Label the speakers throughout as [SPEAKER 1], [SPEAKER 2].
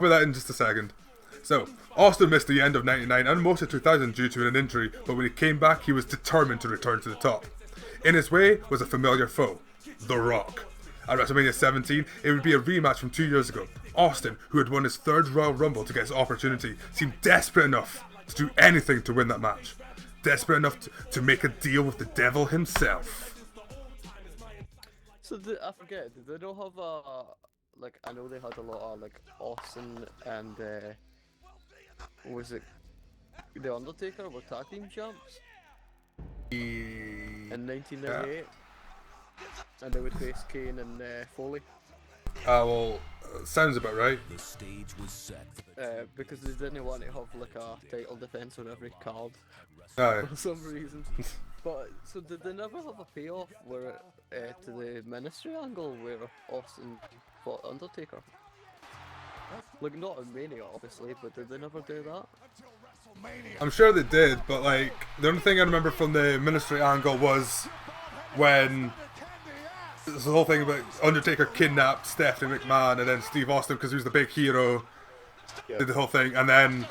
[SPEAKER 1] With that in just a second. So, Austin missed the end of 99 and most of 2000 due to an injury, but when he came back, he was determined to return to the top. In his way was a familiar foe, The Rock. At WrestleMania 17, it would be a rematch from 2 years ago. Austin, who had won his third Royal Rumble to get his opportunity, seemed desperate enough to do anything to win that match. Desperate enough to make a deal with the devil himself.
[SPEAKER 2] So I forget, did they not have a... Like, I know they had a lot of, like, Austin and, what was it? The Undertaker were tag team champs? In 1998? Yeah. And they would face Kane and Foley.
[SPEAKER 1] Well, sounds about right.
[SPEAKER 3] The stage was set.
[SPEAKER 2] Because they didn't want to have like a title defense on every card
[SPEAKER 1] Aye.
[SPEAKER 2] for some reason. But so did they never have a payoff where to the ministry angle where Austin fought Undertaker? Like not in Mania obviously, but did they never do that?
[SPEAKER 1] I'm sure they did, but like the only thing I remember from the ministry angle was when this whole thing about Undertaker kidnapped Stephanie McMahon and then Steve Austin because he was the big hero, did the whole thing, and then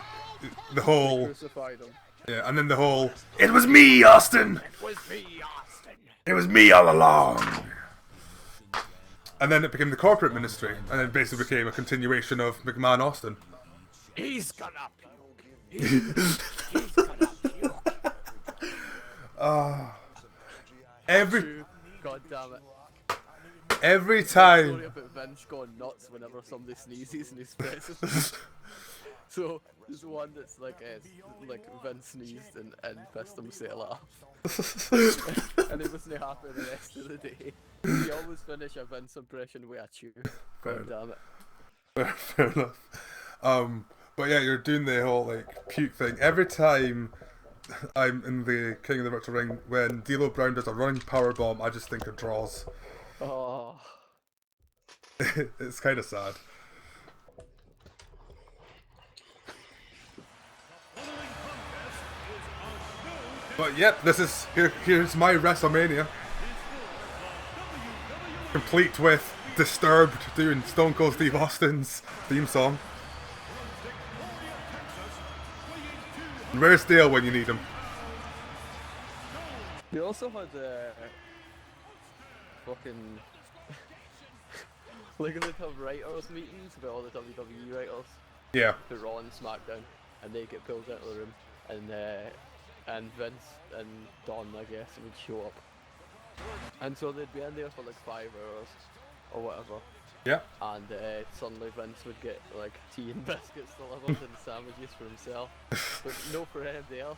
[SPEAKER 1] the whole
[SPEAKER 2] Crucified him.
[SPEAKER 1] yeah, and then the whole it was me, Austin.
[SPEAKER 2] It was me, Austin.
[SPEAKER 1] It was me all along. And then it became the corporate ministry, and then basically became a continuation of McMahon Austin.
[SPEAKER 2] He's gonna puke. He's gonna puke.
[SPEAKER 1] Every
[SPEAKER 2] God damn it.
[SPEAKER 1] every time.
[SPEAKER 2] Story about Vince going nuts whenever somebody sneezes in his presence. So there's one that's like Vince sneezed and pissed himself off. And he wasn't happy the rest of the day. He always finish a Vince impression with a chew. God damn it.
[SPEAKER 1] Fair enough. But yeah, you're doing the whole like puke thing. Every time I'm in the King of the Virtual Ring, when D'Lo Brown does a running power bomb, I just think of draws.
[SPEAKER 2] Oh.
[SPEAKER 1] It's kind of sad. But yep, this is here's my WrestleMania, complete with Disturbed doing Stone Cold Steve Austin's theme song. And where's Dale when you need him?
[SPEAKER 2] They also had fucking like they'd have writers meetings with all the WWE writers.
[SPEAKER 1] Yeah.
[SPEAKER 2] For Raw and SmackDown, and they get pulled into the room, and Vince and Don, I guess, would show up, and so they'd be in there for like 5 hours or whatever.
[SPEAKER 1] Yeah.
[SPEAKER 2] And suddenly Vince would get like tea and biscuits delivered and sandwiches for himself, but no for anybody else.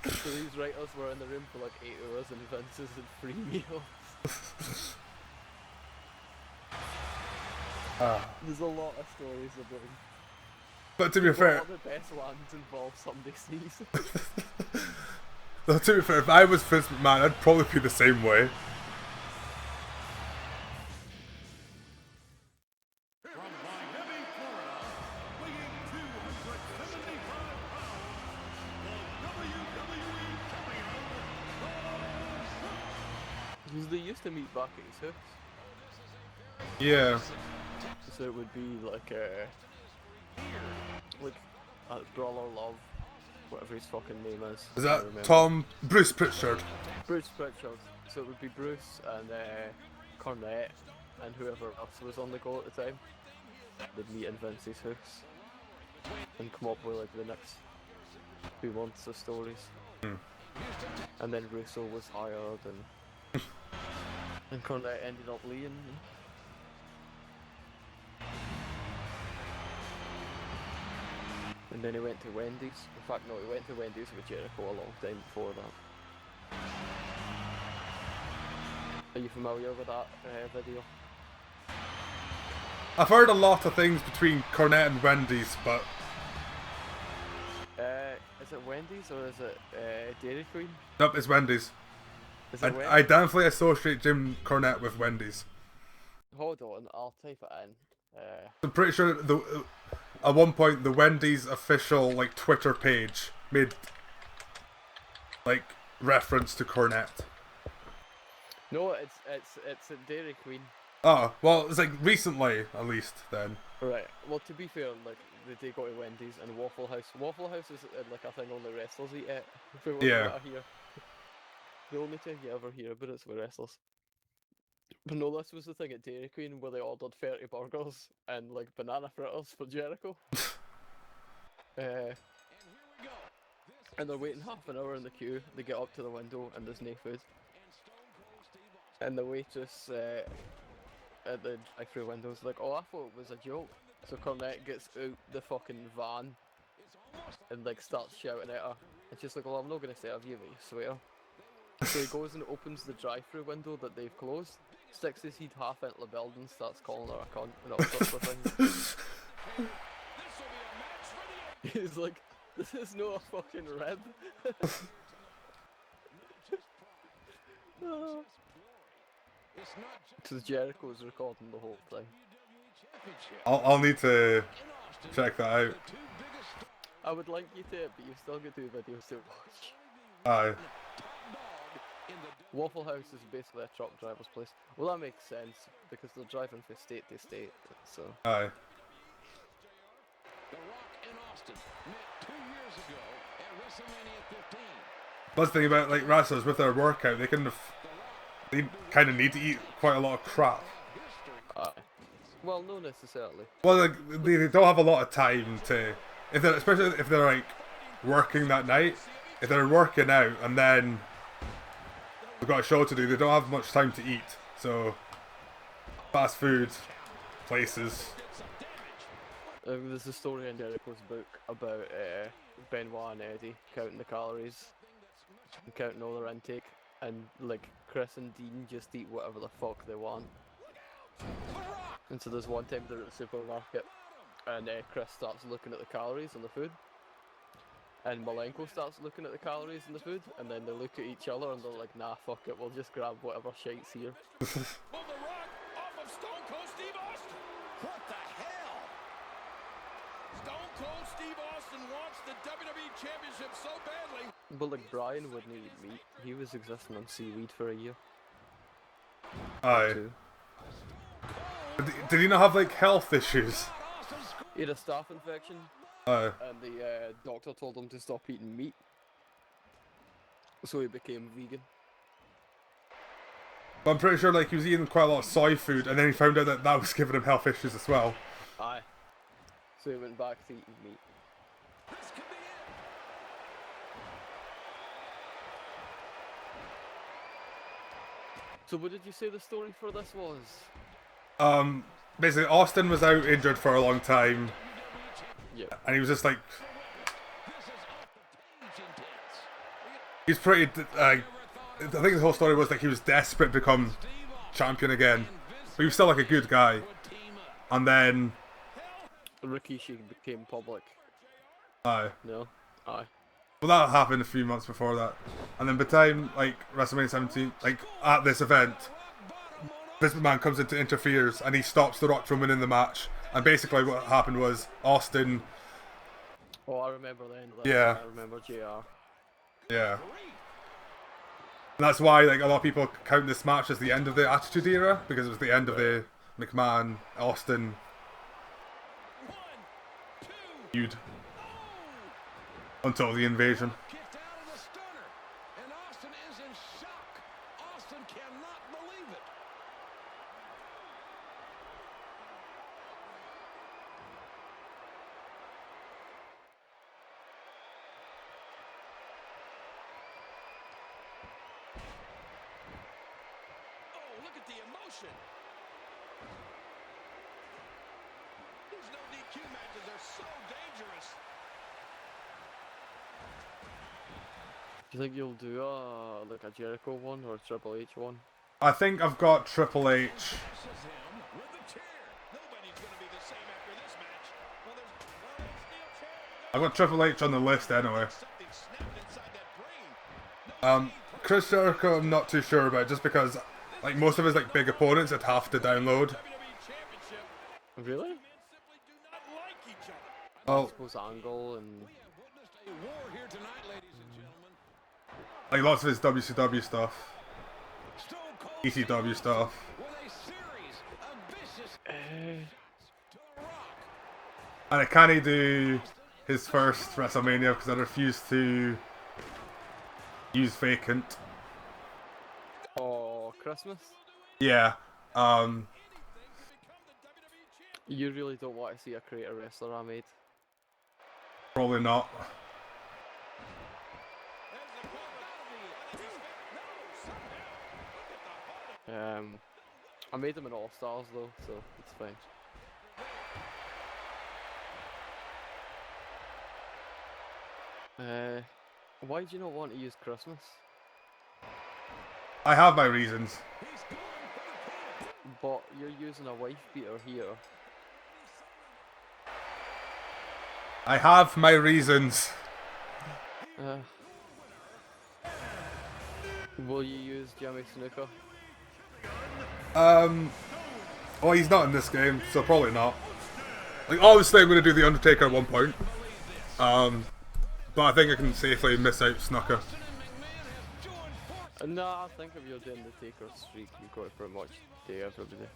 [SPEAKER 2] So these writers were in the room for like 8 hours, and Vince's had free meals. There's a lot of stories about him.
[SPEAKER 1] But to be fair,
[SPEAKER 2] all the best ones involve somebody sneezing.
[SPEAKER 1] though, to be fair, if I was Vince McMahon, I'd probably be the same way.
[SPEAKER 2] Because they used to meet back at his house.
[SPEAKER 1] Yeah.
[SPEAKER 2] So it would be like Brawler Love, whatever his fucking name is.
[SPEAKER 1] Is that Bruce Pritchard?
[SPEAKER 2] Bruce Pritchard. So it would be Bruce and Cornette and whoever else was on the go at the time. They'd meet in Vince's house and come up with like the next 2 months of stories. And then Russo was hired and Cornette ended up leaving. And then he went to Wendy's. In fact, no, he went to Wendy's with Jericho a long time before that. Are you familiar with that video?
[SPEAKER 1] I've heard a lot of things between Cornette and Wendy's, but
[SPEAKER 2] Is it Wendy's or is it Dairy Queen?
[SPEAKER 1] nope, it's Wendy's.
[SPEAKER 2] Is it Wendy's?
[SPEAKER 1] I definitely associate Jim Cornette with Wendy's.
[SPEAKER 2] Hold on, I'll type it in.
[SPEAKER 1] I'm pretty sure at one point the Wendy's official like Twitter page made like reference to Cornette.
[SPEAKER 2] No, it's at Dairy Queen.
[SPEAKER 1] Oh, well, it's like recently, at least, then.
[SPEAKER 2] Right. Well, to be fair, like they go to Wendy's and Waffle House. Waffle House is like a thing only wrestlers eat at. From what
[SPEAKER 1] Yeah.
[SPEAKER 2] I hear, the only time you ever hear about it's with wrestlers. But no, this was the thing at Dairy Queen where they ordered 30 burgers and like banana fritters for Jericho. And they're waiting half an hour in the queue. They get up to the window and there's no food. And the waitress at the drive-thru window's like, "Oh, I thought it was a joke." So Cornette gets out the fucking van and like starts shouting at her. And she's like, "Well, I'm not gonna serve you, but you swear." So he goes and opens the drive-thru window that they've closed, sticks his head half into the building, starts calling her a cunt and all sorts of things. He's like, "This is not a fucking rib." Because Jericho's recording the whole thing.
[SPEAKER 1] I'll need to check that out.
[SPEAKER 2] I would like you to, but you've still got 2 videos to watch.
[SPEAKER 1] Aye.
[SPEAKER 2] Waffle House is basically a truck driver's place. Well, that makes sense, because they're driving from state to state, so...
[SPEAKER 1] Aye. That's the thing about like wrestlers with their workout, they kind of need to eat quite a lot of crap.
[SPEAKER 2] Well, not necessarily.
[SPEAKER 1] Well, like, they don't have a lot of time to, especially if they're like working that night. If they're working out and then they've got a show to do, they don't have much time to eat. So, fast food places.
[SPEAKER 2] There's a story in Jericho's book about Benoit and Eddie counting the calories, and counting all their intake, and like Chris and Dean just eat whatever the fuck they want. And so there's one time they're at the supermarket, and Chris starts looking at the calories on the food, and Malenko starts looking at the calories in the food, and then they look at each other and they're like, "Nah, fuck it, we'll just grab whatever shite's here."
[SPEAKER 3] Pull the rug off of Stone Cold Steve Austin. What the hell? Stone Cold Steve Austin wants the WWE Championship so badly.
[SPEAKER 2] But like Brian wouldn't eat meat. He was existing on seaweed for a year.
[SPEAKER 1] Aye. Did he not have like health issues?
[SPEAKER 2] He had a staph infection,
[SPEAKER 1] Aye.
[SPEAKER 2] and the doctor told him to stop eating meat. So he became vegan.
[SPEAKER 1] But I'm pretty sure like he was eating quite a lot of soy food, and then he found out that that was giving him health issues as well.
[SPEAKER 2] Aye. So he went back to eating meat. So what did you say the story for this was?
[SPEAKER 1] Basically Austin was out injured for a long time.
[SPEAKER 2] Yeah.
[SPEAKER 1] And he was just like, he's pretty, I think the whole story was like he was desperate to become champion again. But he was still like a good guy. And then
[SPEAKER 2] Rikishi became public.
[SPEAKER 1] Aye.
[SPEAKER 2] No? Aye.
[SPEAKER 1] Well, that happened a few months before that. And then by the time, like, WrestleMania 17, like, at this event, Vince McMahon comes in to interferes and he stops The Rock from winning the match. And basically what happened was Austin...
[SPEAKER 2] Oh, I remember the end of that.
[SPEAKER 1] Yeah.
[SPEAKER 2] I remember JR.
[SPEAKER 1] Yeah. And that's why, like, a lot of people count this match as the end of the Attitude Era, because it was the end of the McMahon-Austin feud. Until the invasion.
[SPEAKER 3] Kicked out of the stunner, and Austin is in shock. Austin cannot believe it. Oh, look at the emotion. These no DQ matches are so dangerous.
[SPEAKER 2] Do you think you'll do like a Jericho one or a Triple H one?
[SPEAKER 1] I think I've got Triple H.
[SPEAKER 3] This is him with the chair. Nobody's going to be the same after this match. Well, there's steel chair.
[SPEAKER 1] I've got Triple H on the list anyway.
[SPEAKER 3] Something snapped inside that brain.
[SPEAKER 1] Chris Jericho, I'm not too sure about, just because, like, most of his like big opponents I'd have to download.
[SPEAKER 3] WWE Championship.
[SPEAKER 2] Really?
[SPEAKER 3] Men simply do not like each other.
[SPEAKER 2] I
[SPEAKER 1] Oh,
[SPEAKER 2] suppose Angle and...
[SPEAKER 3] We have witnessed a war here tonight, ladies and gentlemen.
[SPEAKER 1] like lots of his WCW stuff,
[SPEAKER 3] Stone Cold
[SPEAKER 1] ECW stuff.
[SPEAKER 3] with a series
[SPEAKER 1] And I can't do his first WrestleMania because I refuse to use vacant.
[SPEAKER 2] Oh, Christmas?
[SPEAKER 1] Yeah.
[SPEAKER 2] You really don't want to see a creator wrestler I made.
[SPEAKER 1] Probably not.
[SPEAKER 2] I made him an All-Stars though, so it's fine. Why do you not want to use Christmas?
[SPEAKER 1] I have my reasons.
[SPEAKER 2] But you're using a wife beater here.
[SPEAKER 1] I have my reasons.
[SPEAKER 2] Will you use Jimmy Snuka?
[SPEAKER 1] Well, he's not in this game, so probably not. Like, obviously I'm going to do The Undertaker at one point. But I think I can safely miss out Snuka.
[SPEAKER 2] No, I think if you're doing the Taker streak, you've got to pretty much do everybody.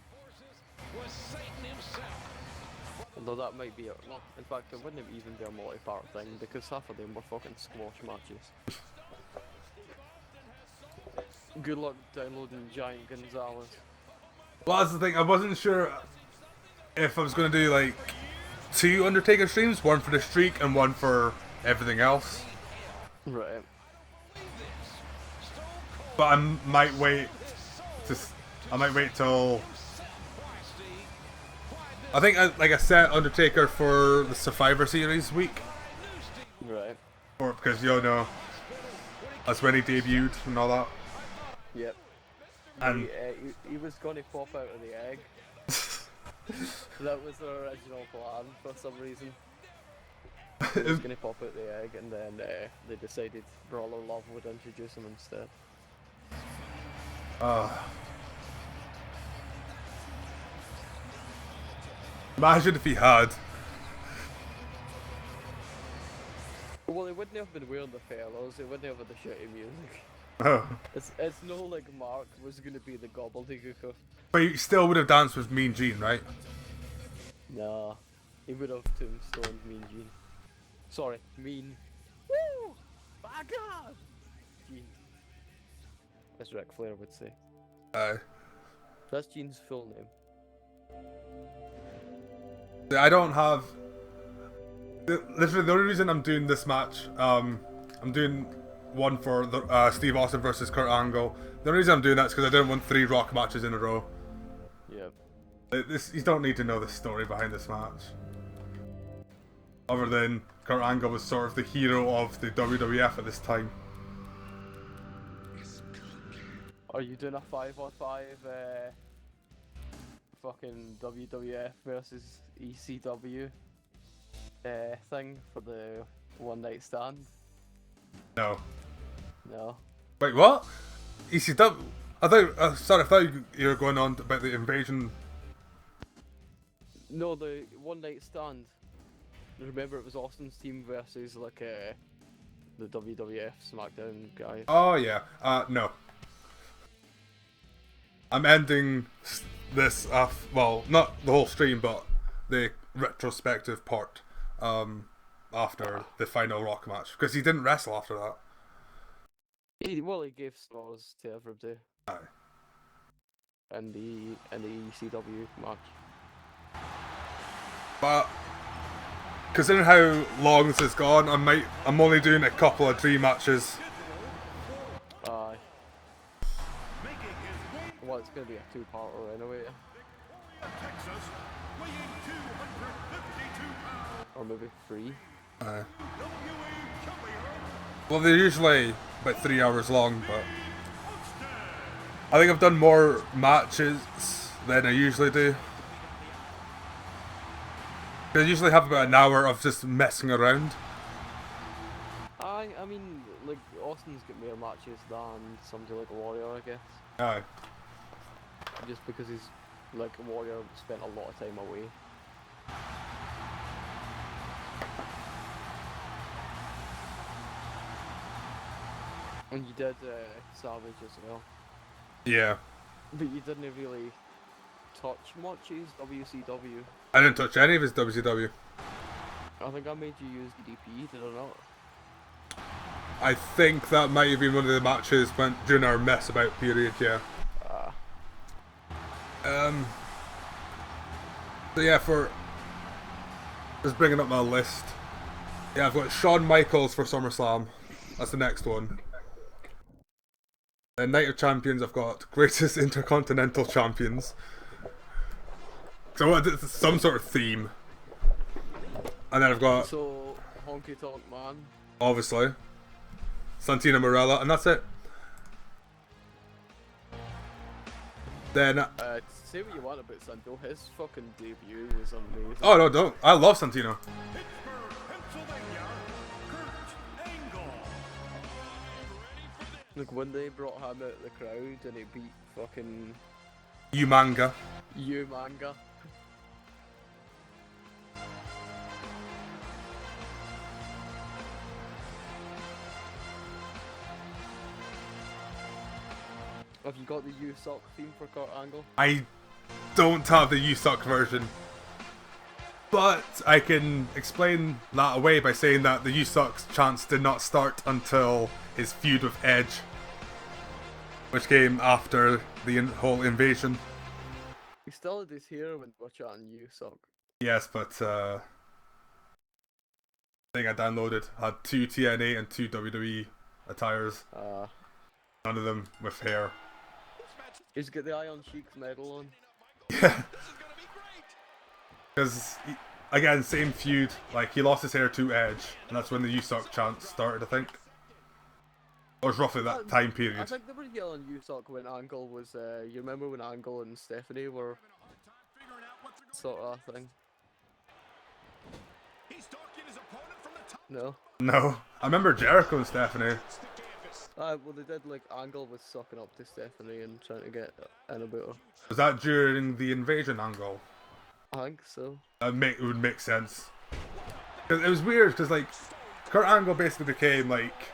[SPEAKER 2] Although that might be well, in fact, it wouldn't even be a multi-part thing because half of them were fucking squash matches. Good luck downloading Giant Gonzalez.
[SPEAKER 1] Well, that's the thing, I wasn't sure if I was going to do like 2 Undertaker streams, one for the streak and one for everything else.
[SPEAKER 2] Right.
[SPEAKER 1] But I might wait till I think like I set Undertaker for the Survivor Series week.
[SPEAKER 2] Right.
[SPEAKER 1] Or because you know that's when he debuted and all that.
[SPEAKER 2] Yep.
[SPEAKER 1] And
[SPEAKER 2] he was going to pop out of the egg. That was their original plan for some reason. He was going to pop out the egg, and then they decided Brawler Love would introduce him instead.
[SPEAKER 1] Imagine if he had.
[SPEAKER 2] Well, he wouldn't have been wearing the fellows, he wouldn't have had the shitty music.
[SPEAKER 1] Oh.
[SPEAKER 2] It's no like Mark was going to be the gobbledygooker.
[SPEAKER 1] But he still would have danced with Mean Gene, right?
[SPEAKER 2] Nah, he would have tombstoned Mean Gene. Sorry, Mean. Woo! Bagger! Gene. As Ric Flair would say. That's Gene's full name.
[SPEAKER 1] I don't have. Literally, the only reason I'm doing this match, I'm doing one for the Steve Austin versus Kurt Angle. The only reason I'm doing that is because I didn't want 3 Rock matches in a row.
[SPEAKER 2] Yep.
[SPEAKER 1] You don't need to know the story behind this match. Other than Kurt Angle was sort of the hero of the WWF at this time.
[SPEAKER 2] Are you doing a 5-on-5 fucking WWF versus ECW thing for the one night stand?
[SPEAKER 1] No.
[SPEAKER 2] No.
[SPEAKER 1] Wait, what? ECW? I thought you were going on about the invasion.
[SPEAKER 2] No, the one night stand. Remember, it was Austin's team versus like the WWF SmackDown guys.
[SPEAKER 1] Oh yeah. No. I'm ending this off. Well, not the whole stream, but the retrospective part. After the final Rock match, because he didn't wrestle after that.
[SPEAKER 2] He gave stars to everybody.
[SPEAKER 1] Aye.
[SPEAKER 2] And the ECW match.
[SPEAKER 1] But considering how long this has gone, I'm only doing a couple of dream matches.
[SPEAKER 2] Aye. Well, it's gonna be a 2-parter anyway. Or maybe 3.
[SPEAKER 1] Well, they're usually about 3 hours long, but I think I've done more matches than I usually do. I usually have about an hour of just messing around.
[SPEAKER 2] I mean, like, Austin's got more matches than somebody like Warrior, I guess.
[SPEAKER 1] Aye.
[SPEAKER 2] Just because he's, like, Warrior spent a lot of time away. And you did Savage as well.
[SPEAKER 1] Yeah.
[SPEAKER 2] But you didn't really touch much his WCW.
[SPEAKER 1] I didn't touch any of his WCW.
[SPEAKER 2] I think I made you use DDP, did I not?
[SPEAKER 1] I think that might have been one of the matches during our mess about period, yeah. So yeah, for just bringing up my list. Yeah, I've got Shawn Michaels for SummerSlam. That's the next one. Then Night of Champions, I've got Greatest Intercontinental Champions. So I wanted some sort of theme. And then I've got,
[SPEAKER 2] So, Honky Tonk Man.
[SPEAKER 1] obviously, Santino Marella, and that's it. Then,
[SPEAKER 2] Say what you want about Santo, his fucking debut was amazing.
[SPEAKER 1] oh no, don't. I love Santino.
[SPEAKER 3] Pittsburgh, Pennsylvania, Kurt Angle.
[SPEAKER 2] Like when they brought him out of the crowd and he beat fucking
[SPEAKER 1] Umanga.
[SPEAKER 2] Manga. Have you got the U-Sock theme for Kurt Angle?
[SPEAKER 1] I don't have the You Suck version. But I can explain that away by saying that the You Suck chants did not start until his feud with Edge, which came after the whole invasion.
[SPEAKER 2] He still had his hair when we were chatting U-Sock.
[SPEAKER 1] Yes, but I think I downloaded had 2 TNA and 2 WWE attires. None of them with hair.
[SPEAKER 2] He's got the Iron Sheik's medal on.
[SPEAKER 1] Yeah. Because, again, same feud. Like, he lost his hair to Edge, and that's when the You Suck chant started, I think. It was roughly that time
[SPEAKER 2] I
[SPEAKER 1] period.
[SPEAKER 2] think they were yelling U-Sock when Angle was, you remember when Angle and Stephanie were sort of thing? No?
[SPEAKER 1] No. I remember Jericho and Stephanie.
[SPEAKER 2] Well they did, like, Angle was sucking up to Stephanie and trying to get in about her.
[SPEAKER 1] Was that during the invasion angle?
[SPEAKER 2] I think so.
[SPEAKER 1] It would make sense. 'Cause it was weird, because, like, Kurt Angle basically became, like,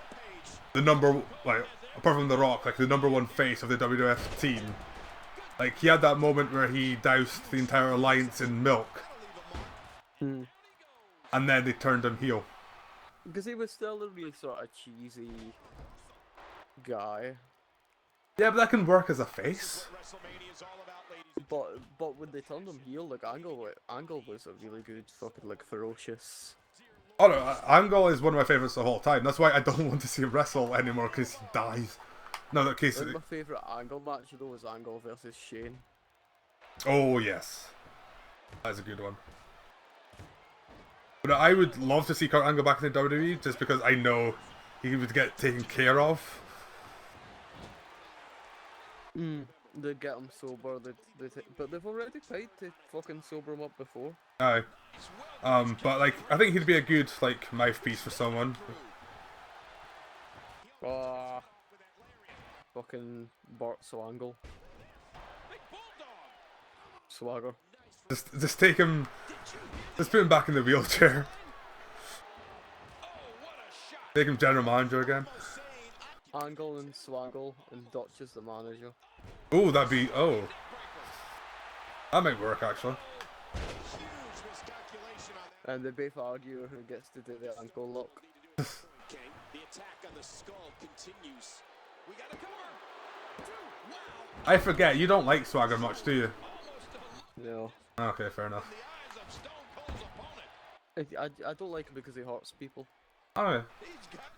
[SPEAKER 1] the apart from The Rock, like, the #1 face of the WWF team. Like, he had that moment where he doused the entire alliance in milk. And then they turned him heel.
[SPEAKER 2] Because he was still a really sort of cheesy guy.
[SPEAKER 1] Yeah, but that can work as a face.
[SPEAKER 2] But when they turned him heel, like, Angle was a really good fucking, like, ferocious...
[SPEAKER 1] Oh no, Angle is one of my favourites of all time. That's why I don't want to see him wrestle anymore, because he dies. No, that case.
[SPEAKER 2] My favourite Angle match though was Angle versus Shane.
[SPEAKER 1] Oh yes, that's a good one. But I would love to see Kurt Angle back in the WWE, just because I know he would get taken care of.
[SPEAKER 2] They'd get him sober, but they've already paid to fucking sober him up before.
[SPEAKER 1] Aye. But like, I think he'd be a good, like, mouthpiece for someone.
[SPEAKER 2] Fucking Bart Swangle. Swagger.
[SPEAKER 1] Just take him, just put him back in the wheelchair. Make him general manager again.
[SPEAKER 2] Angle and Swaggle and Dutch as the manager.
[SPEAKER 1] Oh, that might work actually.
[SPEAKER 2] And they both argue who gets to do the ankle lock.
[SPEAKER 3] The attack on the skull continues. We got a cover. Wow.
[SPEAKER 1] I forget, you don't like Swagger much, do you?
[SPEAKER 2] No.
[SPEAKER 1] Okay, fair enough.
[SPEAKER 2] I don't like him because he hurts people.
[SPEAKER 1] Oh yeah.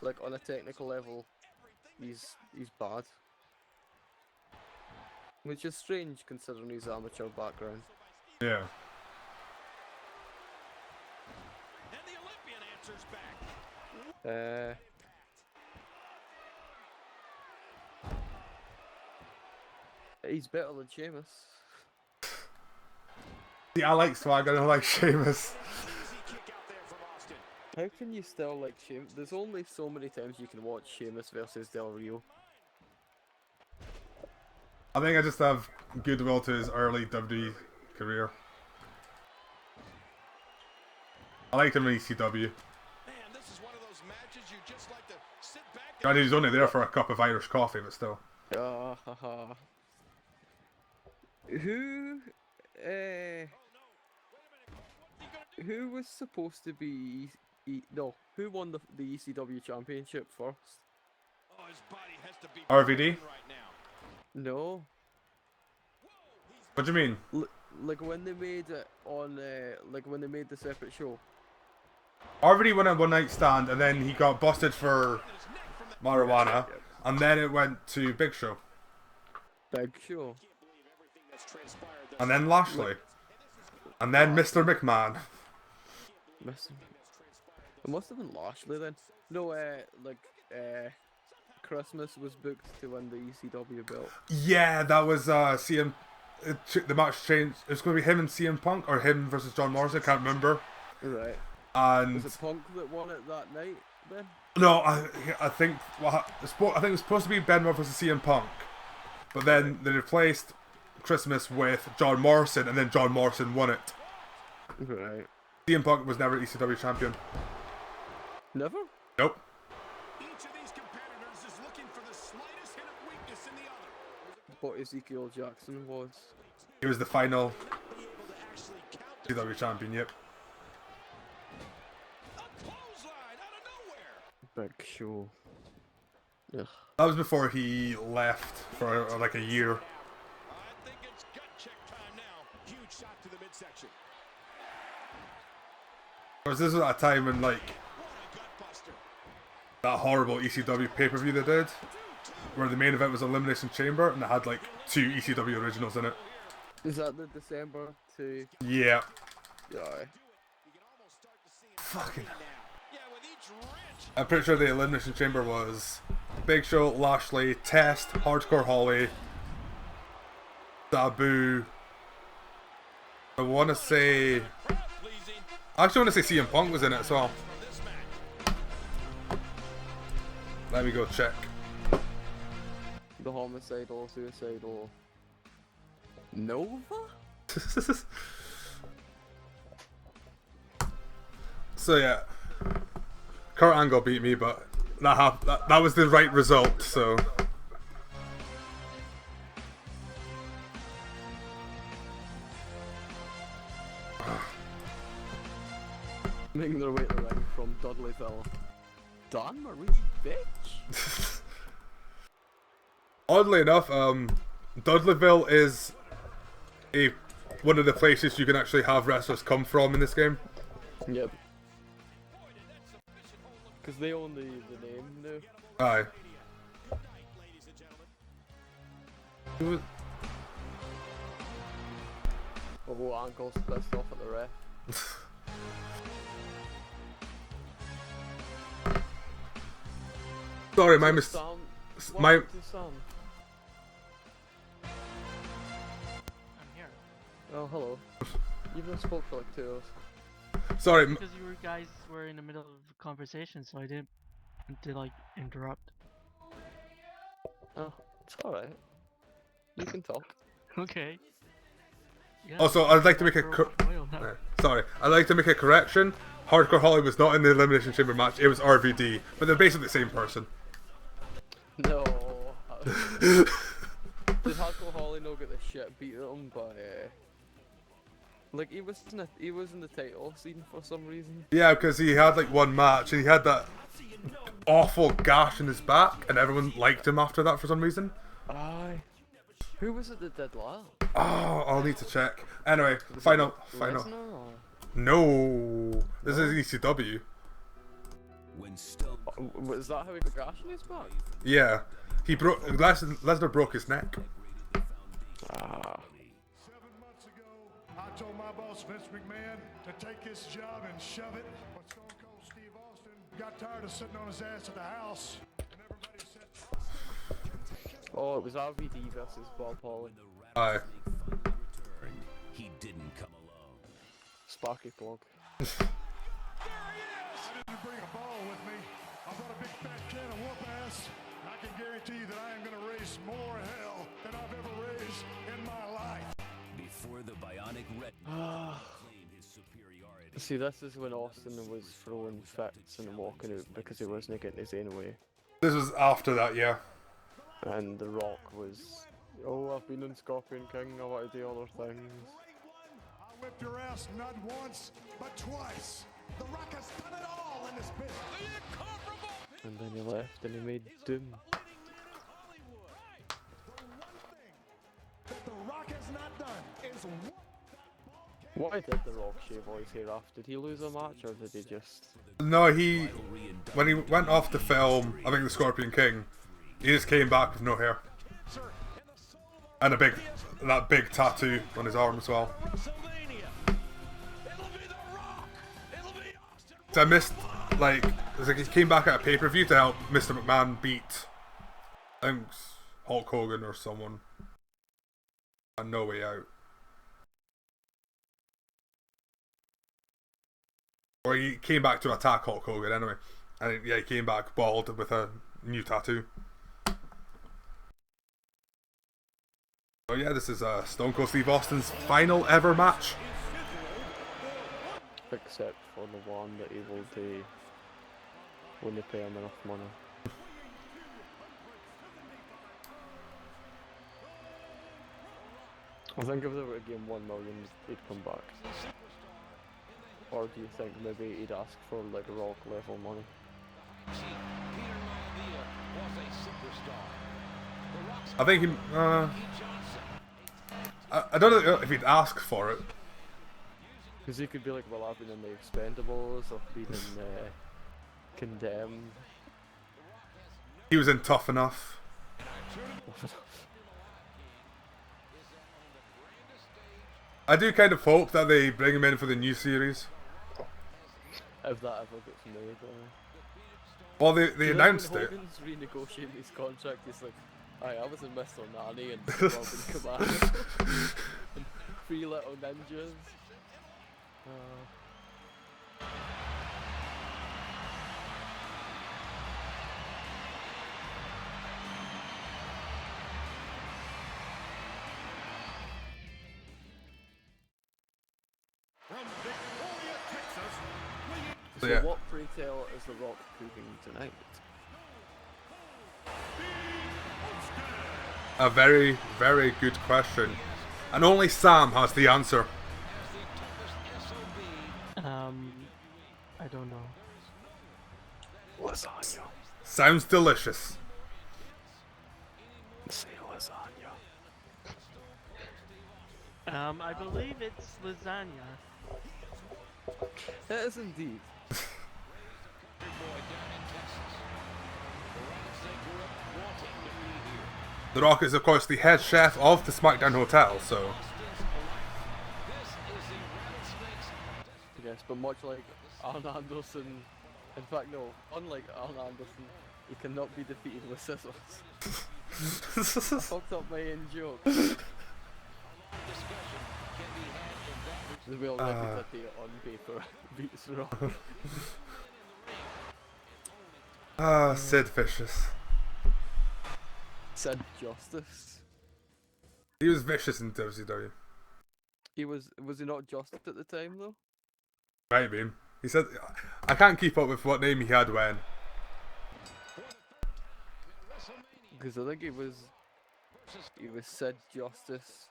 [SPEAKER 2] Like, on a technical level, he's bad. Which is strange considering his amateur background.
[SPEAKER 1] Yeah.
[SPEAKER 3] And the Olympian answers back.
[SPEAKER 2] He's better than Sheamus.
[SPEAKER 1] See, I like Swagger, I don't like Sheamus.
[SPEAKER 2] How can you still like Sheamus? There's only so many times you can watch Sheamus versus Del Rio.
[SPEAKER 1] I think I just have goodwill to his early WWE career. I liked him in ECW.
[SPEAKER 3] Man, this is one of those matches you just like to sit back and
[SPEAKER 1] Granted, he was only there for a cup of Irish coffee, but still.
[SPEAKER 2] Who? Who was supposed to be? No, who won the ECW championship first?
[SPEAKER 3] Oh, his body has to be
[SPEAKER 1] RVD?
[SPEAKER 3] broken right now.
[SPEAKER 2] No,
[SPEAKER 1] What do you mean?
[SPEAKER 2] like when they made it on, like when they made the separate show.
[SPEAKER 1] RVD won a one night stand and then he got busted for marijuana,
[SPEAKER 2] Yep.
[SPEAKER 1] and then it went to Big Show,
[SPEAKER 2] Big Show.
[SPEAKER 1] and then Lashley, and then Mr. McMahon.
[SPEAKER 2] It must have been Lashley then. No, Christmas was booked to win the ECW belt.
[SPEAKER 1] Yeah, that was CM. The match changed. It was going to be him and CM Punk, or him versus John Morrison. I can't remember.
[SPEAKER 2] Right.
[SPEAKER 1] And
[SPEAKER 2] Was it Punk that won it that night then?
[SPEAKER 1] no, I think I think it was supposed to be Benoit versus CM Punk, but then they replaced Christmas with John Morrison, and then John Morrison won it.
[SPEAKER 2] Right.
[SPEAKER 1] CM Punk was never ECW champion.
[SPEAKER 2] Never?
[SPEAKER 1] Nope.
[SPEAKER 3] Each of these competitors is looking for the slightest hint of weakness in the other.
[SPEAKER 2] But Ezekiel Jackson was.
[SPEAKER 1] He was the final ECW champion. Yep.
[SPEAKER 3] A clothesline out of nowhere.
[SPEAKER 2] Big Show. Ugh.
[SPEAKER 1] That was before he left for like a year.
[SPEAKER 3] I think it's gut check time now. Huge shot to the midsection.
[SPEAKER 1] Because this was at a time when like
[SPEAKER 3] What a gut buster.
[SPEAKER 1] that horrible ECW pay-per-view they did, where the main event was Elimination Chamber, and it had like 2 ECW originals in it.
[SPEAKER 2] Is that the December to?
[SPEAKER 1] Yeah.
[SPEAKER 2] Yeah.
[SPEAKER 3] You can almost start to see it
[SPEAKER 1] Fucking.
[SPEAKER 3] now. Yeah, with each wrench.
[SPEAKER 1] I'm pretty sure the Elimination Chamber was Big Show, Lashley, Test, Hardcore Holly, Sabu. I want to say.
[SPEAKER 3] Crowd pleasing
[SPEAKER 1] I actually want to say CM Punk was in it as well.
[SPEAKER 3] from this match.
[SPEAKER 1] Let me go check.
[SPEAKER 2] The homicidal, suicidal. Nova?
[SPEAKER 1] So yeah, Kurt Angle beat me, but that was the right result. So
[SPEAKER 2] Making their way to the ring from Dudleyville. Dan Marie, bitch.
[SPEAKER 1] oddly enough, Dudleyville is one of the places you can actually have wrestlers come from in this game.
[SPEAKER 2] Yep. Because they own the name now.
[SPEAKER 1] Aye. Who was-
[SPEAKER 2] Although Ankle's pissed off at the ref.
[SPEAKER 1] Sorry, my mistake.
[SPEAKER 2] Sam,
[SPEAKER 1] my-
[SPEAKER 2] what to Sam?
[SPEAKER 4] I'm here.
[SPEAKER 2] Oh, hello. You've not spoke for like 2 hours.
[SPEAKER 1] Sorry,
[SPEAKER 4] Because you guys were in the middle of a conversation, so I didn't want to like interrupt.
[SPEAKER 2] Oh, it's alright. You can talk.
[SPEAKER 4] Okay. Yeah,
[SPEAKER 1] Also, I'd like to make a
[SPEAKER 4] for while now.
[SPEAKER 1] sorry. I'd like to make a correction. Hardcore Holly was not in the Elimination Chamber match. It was RVD, but they're basically the same person.
[SPEAKER 2] No. Did Hardcore Holly not get the shit beat at him by like he was in the title scene for some reason.
[SPEAKER 1] Yeah, because he had like one match and he had that awful gash in his back, and everyone liked him after that for some reason.
[SPEAKER 2] Aye. Who was it that did that?
[SPEAKER 1] Oh, I'll need to check. Anyway, final.
[SPEAKER 2] Lesnar or-
[SPEAKER 1] No, this is ECW.
[SPEAKER 2] Was that how he got gash in his back?
[SPEAKER 1] Yeah, Lesnar broke his neck.
[SPEAKER 2] Ah.
[SPEAKER 5] 7 months ago, I told my boss Vince McMahon to take his job and shove it. But Stone Cold Steve Austin got tired of sitting on his ass at the house, and everybody said,
[SPEAKER 2] Oh, it was RVD versus Bob Holly.
[SPEAKER 1] Aye.
[SPEAKER 6] He didn't come alone.
[SPEAKER 2] Sparky plug.
[SPEAKER 5] I didn't bring a ball with me. I brought a big fat can of whoop ass. And I can guarantee you that I am going to raise more hell than I've ever raised in my life.
[SPEAKER 6] Before the bionic retina claimed his superiority.
[SPEAKER 2] See, this is when Austin was throwing fits and walking out because he wasn't getting his own way.
[SPEAKER 1] This was after that, yeah.
[SPEAKER 2] And The Rock was, oh, I've been in Scorpion King, I want to do other things.
[SPEAKER 5] whipped your ass not once, but twice. The Rock has done it all in this business.
[SPEAKER 2] And then he left and he made Doom.
[SPEAKER 5] That The Rock has not done is
[SPEAKER 2] Why did The Rock shave all his hair off? Did he lose a match or did he just...
[SPEAKER 1] No, when he went off to film, I think the Scorpion King, he just came back with no hair. And that big tattoo on his arm as well. So I missed, like, it was like he came back at a pay-per-view to help Mr. McMahon beat, I think, Hulk Hogan or someone. And No Way Out. Or he came back to attack Hulk Hogan anyway. And yeah, he came back bald with a new tattoo. So yeah, this is Stone Cold Steve Austin's final ever match.
[SPEAKER 2] Except for the one that he will do when they pay him enough money. I think if they were to give him 1 million, he'd come back. Or do you think maybe he'd ask for like Rock level money?
[SPEAKER 1] I think he. I don't know if he'd ask for it.
[SPEAKER 2] Because he could be like, well, I've been in the Expendables, I've been in Condemned.
[SPEAKER 1] He was in Tough Enough. I do kind of hope that they bring him in for the new series.
[SPEAKER 2] If that ever gets made.
[SPEAKER 1] Well, they announced
[SPEAKER 2] when
[SPEAKER 1] it.
[SPEAKER 2] Hogan's renegotiating his contract, he's like, I was in Mr. Nanny and Robin Commando and 3 Little Ninjas.
[SPEAKER 3] From Victoria, Texas,
[SPEAKER 2] So
[SPEAKER 1] yeah.
[SPEAKER 2] what, pray tell, is The Rock cooking tonight?
[SPEAKER 1] A very, very good question. And only Sam has the answer.
[SPEAKER 4] I don't know.
[SPEAKER 2] Lasagna.
[SPEAKER 1] Sounds delicious.
[SPEAKER 2] Say lasagna.
[SPEAKER 4] I believe it's lasagna.
[SPEAKER 2] It is indeed.
[SPEAKER 1] The Rock is, of course, the head chef of the SmackDown Hotel, so.
[SPEAKER 2] Yes, but much like Arn Anderson, in fact no, unlike Arn Anderson, he cannot be defeated with scissors. I fucked up my own joke. We already did it on paper. Beats Rock.
[SPEAKER 1] Sid Vicious.
[SPEAKER 2] Said Justice.
[SPEAKER 1] He was vicious in WCW.
[SPEAKER 2] Was he not Justice at the time though?
[SPEAKER 1] Might be. He said, I can't keep up with what name he had when.
[SPEAKER 2] Because I think he was Sid Justice,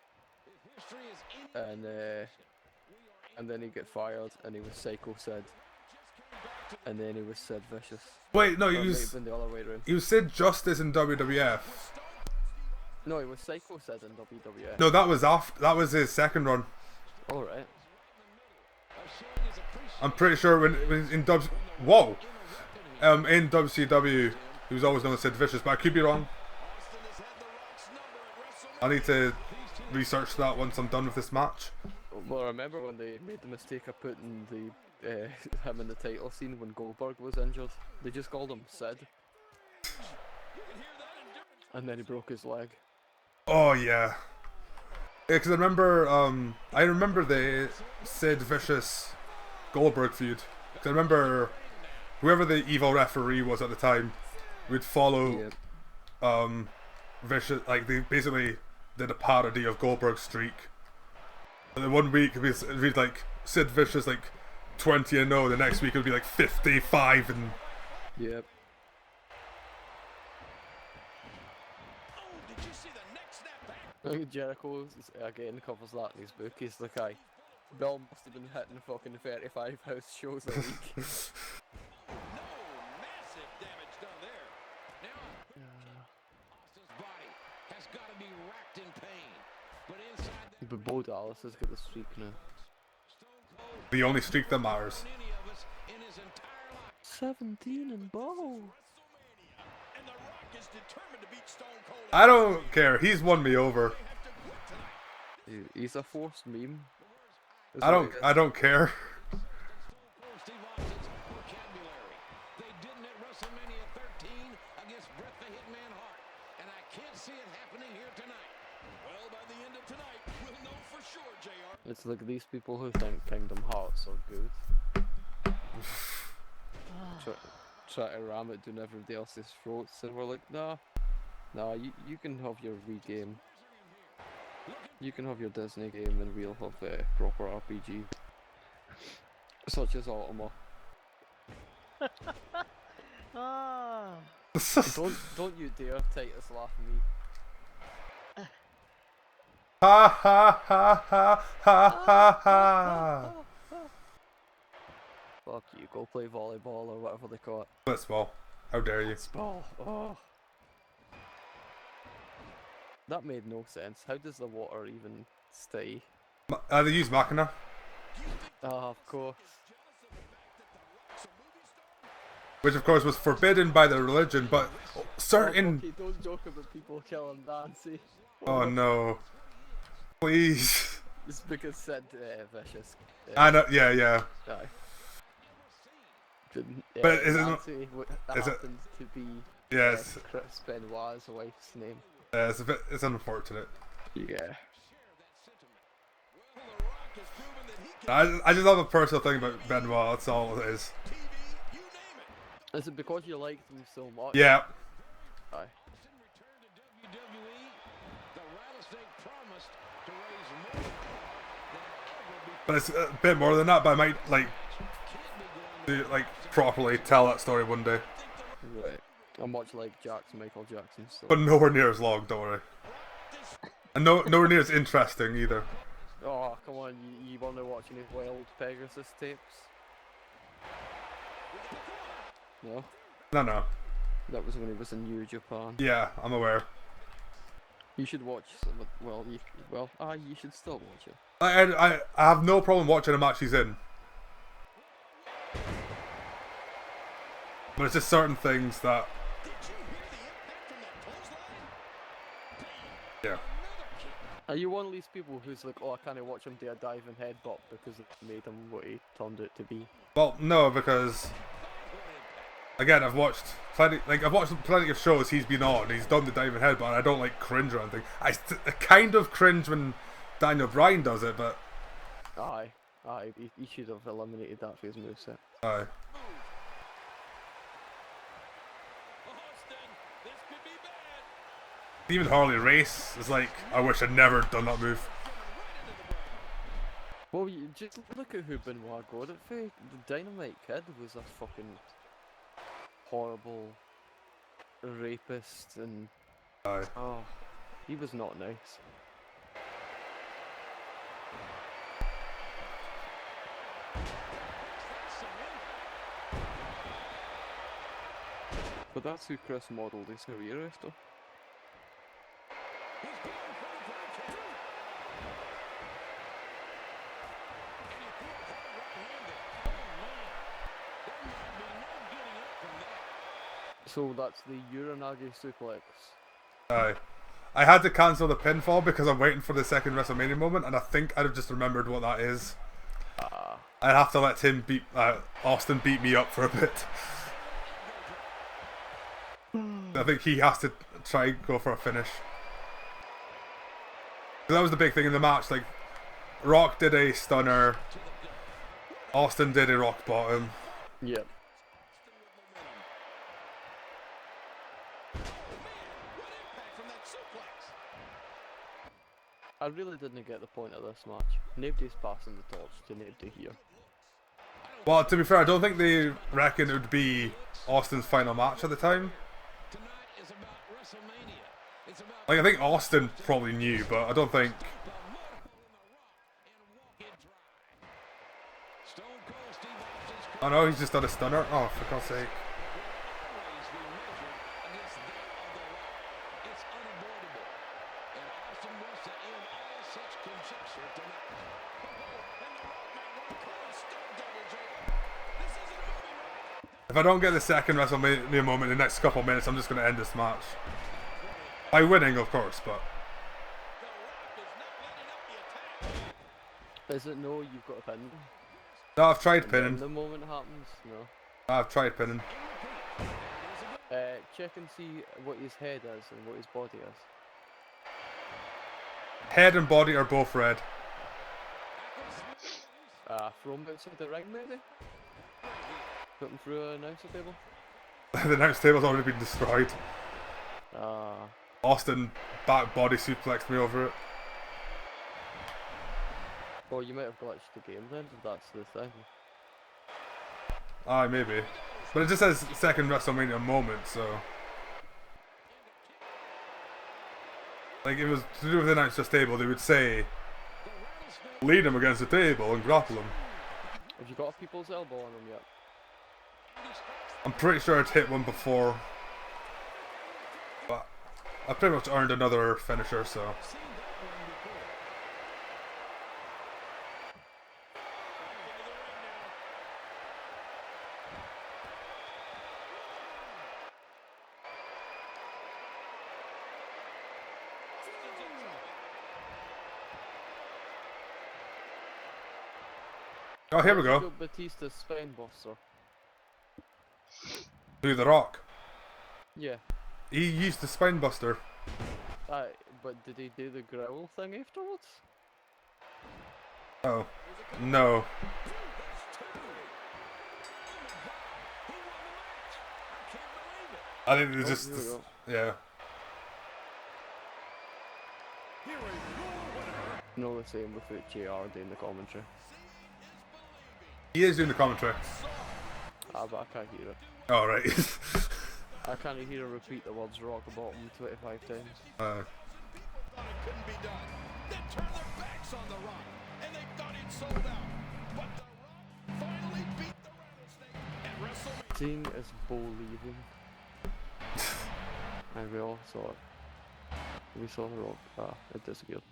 [SPEAKER 2] and then he get fired, and he was Psycho Sid, and then he was Sid Vicious.
[SPEAKER 1] Wait, no,
[SPEAKER 2] Or
[SPEAKER 1] he
[SPEAKER 2] it might
[SPEAKER 1] was
[SPEAKER 2] have been the other way around.
[SPEAKER 1] he was Sid Justice in WWF.
[SPEAKER 2] No, he was Psycho Sid in WWF.
[SPEAKER 1] No, that was that was his second run.
[SPEAKER 2] All right.
[SPEAKER 1] I'm pretty sure when in in WCW he was always known as Sid Vicious, but I could be wrong. I need to research that once I'm done with this match.
[SPEAKER 2] Well, I remember when they made the mistake of putting him in the title scene when Goldberg was injured. They just called him Sid, and then he broke his leg.
[SPEAKER 1] Oh yeah. Yeah, because I remember the Sid Vicious Goldberg feud. Because I remember whoever the evil referee was at the time would follow Vicious, like they basically did a parody of Goldberg's streak. And then one week it'd be like Sid Vicious like 20-0, the next week it would be like 55 and
[SPEAKER 2] Yep. I think Jericho again covers that in his book. He's like, Bill must have been hitting fucking 35 house shows a week.
[SPEAKER 3] No massive damage done there. Now, Austin's body has got to be racked in pain. But inside that
[SPEAKER 2] But Bo Dallas has got the streak now.
[SPEAKER 1] The only streak that matters.
[SPEAKER 3] any of us in his entire life.
[SPEAKER 2] 17 and Bo.
[SPEAKER 3] And The Rock is determined to beat Stone Cold.
[SPEAKER 1] I don't care. He's won me over.
[SPEAKER 3] They have to quit tonight.
[SPEAKER 2] He's a forced meme. Is
[SPEAKER 1] I
[SPEAKER 2] what
[SPEAKER 1] don't.
[SPEAKER 2] he is.
[SPEAKER 1] I don't care.
[SPEAKER 3] Steve Austin's vocabulary. They didn't at WrestleMania 13 against Bret the Hitman Hart. And I can't see it happening here tonight. Well, by the end of tonight, we'll know for sure, JR.
[SPEAKER 2] It's like these people who think Kingdom Hearts are good. Try to ram it down everybody else's throats, and we're like, nah, you can have your Wii game. You can have your Disney game, and we'll have a proper RPG. Such as Ultima.
[SPEAKER 4] Ah.
[SPEAKER 2] Don't you dare Titus laugh at me.
[SPEAKER 1] Ha ha ha ha ha ha ha.
[SPEAKER 2] Fuck you, go play volleyball or whatever they call it.
[SPEAKER 1] Blitzball. How dare you?
[SPEAKER 2] Ball. Oh. That made no sense. How does the water even stay?
[SPEAKER 1] They use Machina.
[SPEAKER 2] Ah, of course.
[SPEAKER 1] Which of course was forbidden by the religion, but certain.
[SPEAKER 2] Okay, don't joke about people killing Nancy.
[SPEAKER 1] Oh no! Please.
[SPEAKER 2] It's because Sid Vicious.
[SPEAKER 1] I know. Yeah, yeah.
[SPEAKER 2] Aye.
[SPEAKER 1] But is it not-
[SPEAKER 2] Nancy
[SPEAKER 1] is it-
[SPEAKER 2] happens to be
[SPEAKER 1] Yes.
[SPEAKER 2] Chris Benoit's wife's name.
[SPEAKER 1] It's a bit. It's unfortunate.
[SPEAKER 2] Yeah.
[SPEAKER 1] I just have a personal thing about Benoit. That's all it is.
[SPEAKER 2] Is it because you like them so much?
[SPEAKER 1] Yeah.
[SPEAKER 2] Aye.
[SPEAKER 1] But it's a bit more than that. But I might like properly tell that story one day.
[SPEAKER 2] Right. I'm much like Michael Jackson. So.
[SPEAKER 1] But nowhere near as long. Don't worry. And nowhere near as interesting either.
[SPEAKER 2] Oh, come on, you want to watch any Wild Pegasus tapes? No?
[SPEAKER 1] No.
[SPEAKER 2] That was when he was in New Japan.
[SPEAKER 1] Yeah, I'm aware.
[SPEAKER 2] You should watch some of, you should still watch it.
[SPEAKER 1] I have no problem watching a match he's in. But it's just certain things that. Yeah.
[SPEAKER 2] Are you one of these people who's like, oh, I can't watch him do a diving headbutt because it made him what he turned it to be?
[SPEAKER 1] Well, no, because again, I've watched plenty of shows he's been on. He's done the diving headbutt. And I don't like cringe or anything. I kind of cringe when Daniel Bryan does it, but
[SPEAKER 2] Aye, he should have eliminated that for his moveset.
[SPEAKER 1] aye. Even Harley Race is like, I wish I'd never done that move.
[SPEAKER 2] Well, you just look at who Benoit got it for. The Dynamite Kid was a fucking horrible rapist, and
[SPEAKER 1] Aye.
[SPEAKER 2] oh, he was not nice. But that's who Chris modelled his career after. So that's the Uranage suplex.
[SPEAKER 1] Aye. I had to cancel the pinfall because I'm waiting for the second WrestleMania moment, and I think I'd have just remembered what that is. I'd have to let Austin beat me up for a bit. I think he has to try and go for a finish. That was the big thing in the match. Like, Rock did a stunner, Austin did a rock bottom.
[SPEAKER 2] Yep. I really didn't get the point of this match. Nobody's passing the torch to nobody here.
[SPEAKER 1] Well, to be fair, I don't think they reckon it would be Austin's final match at the time. Like, I think Austin probably knew, but I don't think Oh no, he's just done a stunner. Oh, for God's sake.
[SPEAKER 3] always be measured against that of The Rock. It's unavoidable. And Austin wants to end all such conjecture tonight. And The Rock might want to come and stop Double J. This isn't a movie, Rock.
[SPEAKER 1] If I don't get the second WrestleMania moment in the next couple of minutes, I'm just going to end this match. By winning, of course, but...
[SPEAKER 3] The Rock is not letting up the attack.
[SPEAKER 2] Is it no, you've got a pin?
[SPEAKER 1] No, I've tried
[SPEAKER 2] When
[SPEAKER 1] pinning.
[SPEAKER 2] the moment happens? No.
[SPEAKER 1] I've tried pinning.
[SPEAKER 2] Check and see what his head is and what his body is.
[SPEAKER 1] Head and body are both red.
[SPEAKER 2] From outside the ring maybe? Put him through an announcer table?
[SPEAKER 1] The announce table's already been destroyed.
[SPEAKER 2] Ah.
[SPEAKER 1] Austin back body suplexed me over it.
[SPEAKER 2] Well, you might have glitched the game then, if that's the thing.
[SPEAKER 1] Aye, maybe. But it just says second WrestleMania moment, so... Like, if it was to do with the announcer's table, they would say... Lead him against the table and grapple him.
[SPEAKER 2] Have you got a people's elbow on him yet?
[SPEAKER 1] I'm pretty sure I'd hit one before. But I pretty much earned another finisher, so... Oh, here we go.
[SPEAKER 2] Batista's spine buster.
[SPEAKER 1] Do the Rock.
[SPEAKER 2] Yeah.
[SPEAKER 1] He used the spine buster.
[SPEAKER 2] But did he do the growl thing afterwards?
[SPEAKER 1] Oh. No. I think they just...
[SPEAKER 2] Here we go.
[SPEAKER 1] Yeah.
[SPEAKER 2] No, the same with JR doing the commentary.
[SPEAKER 1] He is doing the commentary.
[SPEAKER 2] But I can't hear it.
[SPEAKER 1] Oh, right.
[SPEAKER 2] I can't hear her repeat the words rock bottom 25 times.
[SPEAKER 3] Thought it couldn't be done. They turned their backs on The Rock, and they thought he'd sold out. But The Rock finally beat the Rattlesnake at WrestleMania.
[SPEAKER 2] Seeing is Bo leaving. And we all saw it. We saw the rock. It disappeared.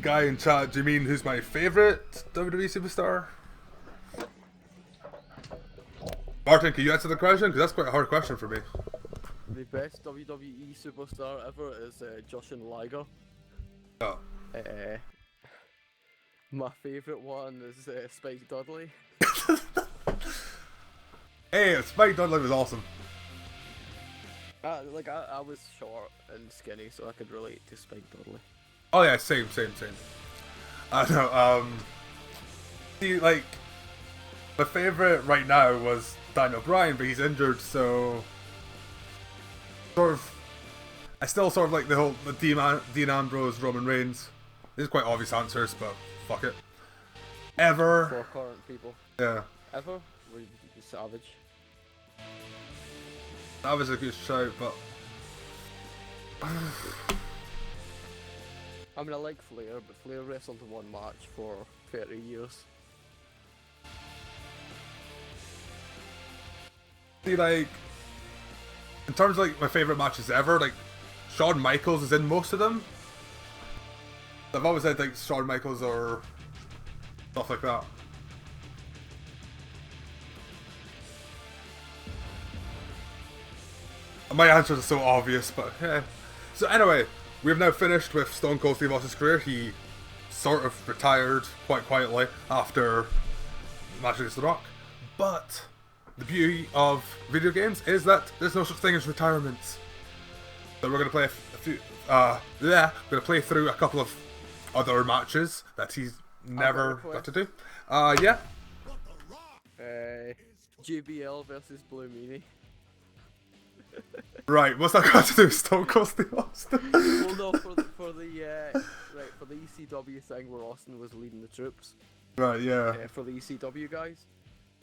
[SPEAKER 1] Guy in chat, do you mean who's my favourite WWE superstar? Martin, can you answer the question? Because that's quite a hard question for me.
[SPEAKER 2] The best WWE superstar ever is Jushin Liger.
[SPEAKER 1] Oh.
[SPEAKER 2] My favourite one is Spike Dudley.
[SPEAKER 1] Hey, Spike Dudley was awesome.
[SPEAKER 2] I was short and skinny, so I could relate to Spike Dudley.
[SPEAKER 1] Oh yeah, same. I know, see, like, my favourite right now was Daniel Bryan, but he's injured, so... I still sort of like the Dean Ambrose, Roman Reigns. These are quite obvious answers, but fuck it. Ever.
[SPEAKER 2] For current people.
[SPEAKER 1] Yeah.
[SPEAKER 2] Ever? Would you be Savage?
[SPEAKER 1] That was a good shout, but...
[SPEAKER 2] I mean, I like Flair, but Flair wrestled in one match for 30 years.
[SPEAKER 1] See, like... In terms of, like, my favourite matches ever, like, Shawn Michaels is in most of them. I've always said, like, Shawn Michaels or stuff like that. My answers are so obvious, but yeah. So anyway, we have now finished with Stone Cold Steve Austin's career. He sort of retired quite quietly after the match against The Rock. But the beauty of video games is that there's no such thing as retirements. So we're gonna play we're gonna play through a couple of other matches that he's never got to do. Yeah.
[SPEAKER 2] JBL versus Blue Meanie.
[SPEAKER 1] Right, what's that got to do with Stone Cold Steve Austin?
[SPEAKER 2] Well, no, for the ECW thing where Austin was leading the troops.
[SPEAKER 1] Right, yeah.
[SPEAKER 2] For the ECW guys.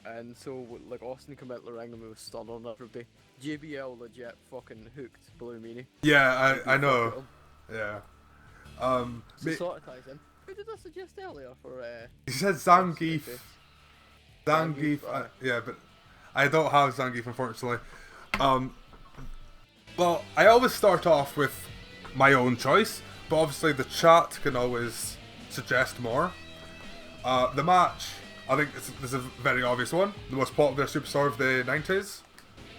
[SPEAKER 2] And so, like, Austin came out the ring and we was stunned on everybody. JBL legit fucking hooked Blue Meanie.
[SPEAKER 1] Yeah, I know.
[SPEAKER 2] Fuck
[SPEAKER 1] Yeah.
[SPEAKER 2] So sort of ties in. Who did I suggest earlier for,
[SPEAKER 1] He said Zangief.
[SPEAKER 2] Zangief,
[SPEAKER 1] Zangief. Yeah, but I don't have Zangief, unfortunately. Well, I always start off with my own choice, but obviously the chat can always suggest more. The match, I think this is a very obvious one. The most popular superstar of the 90s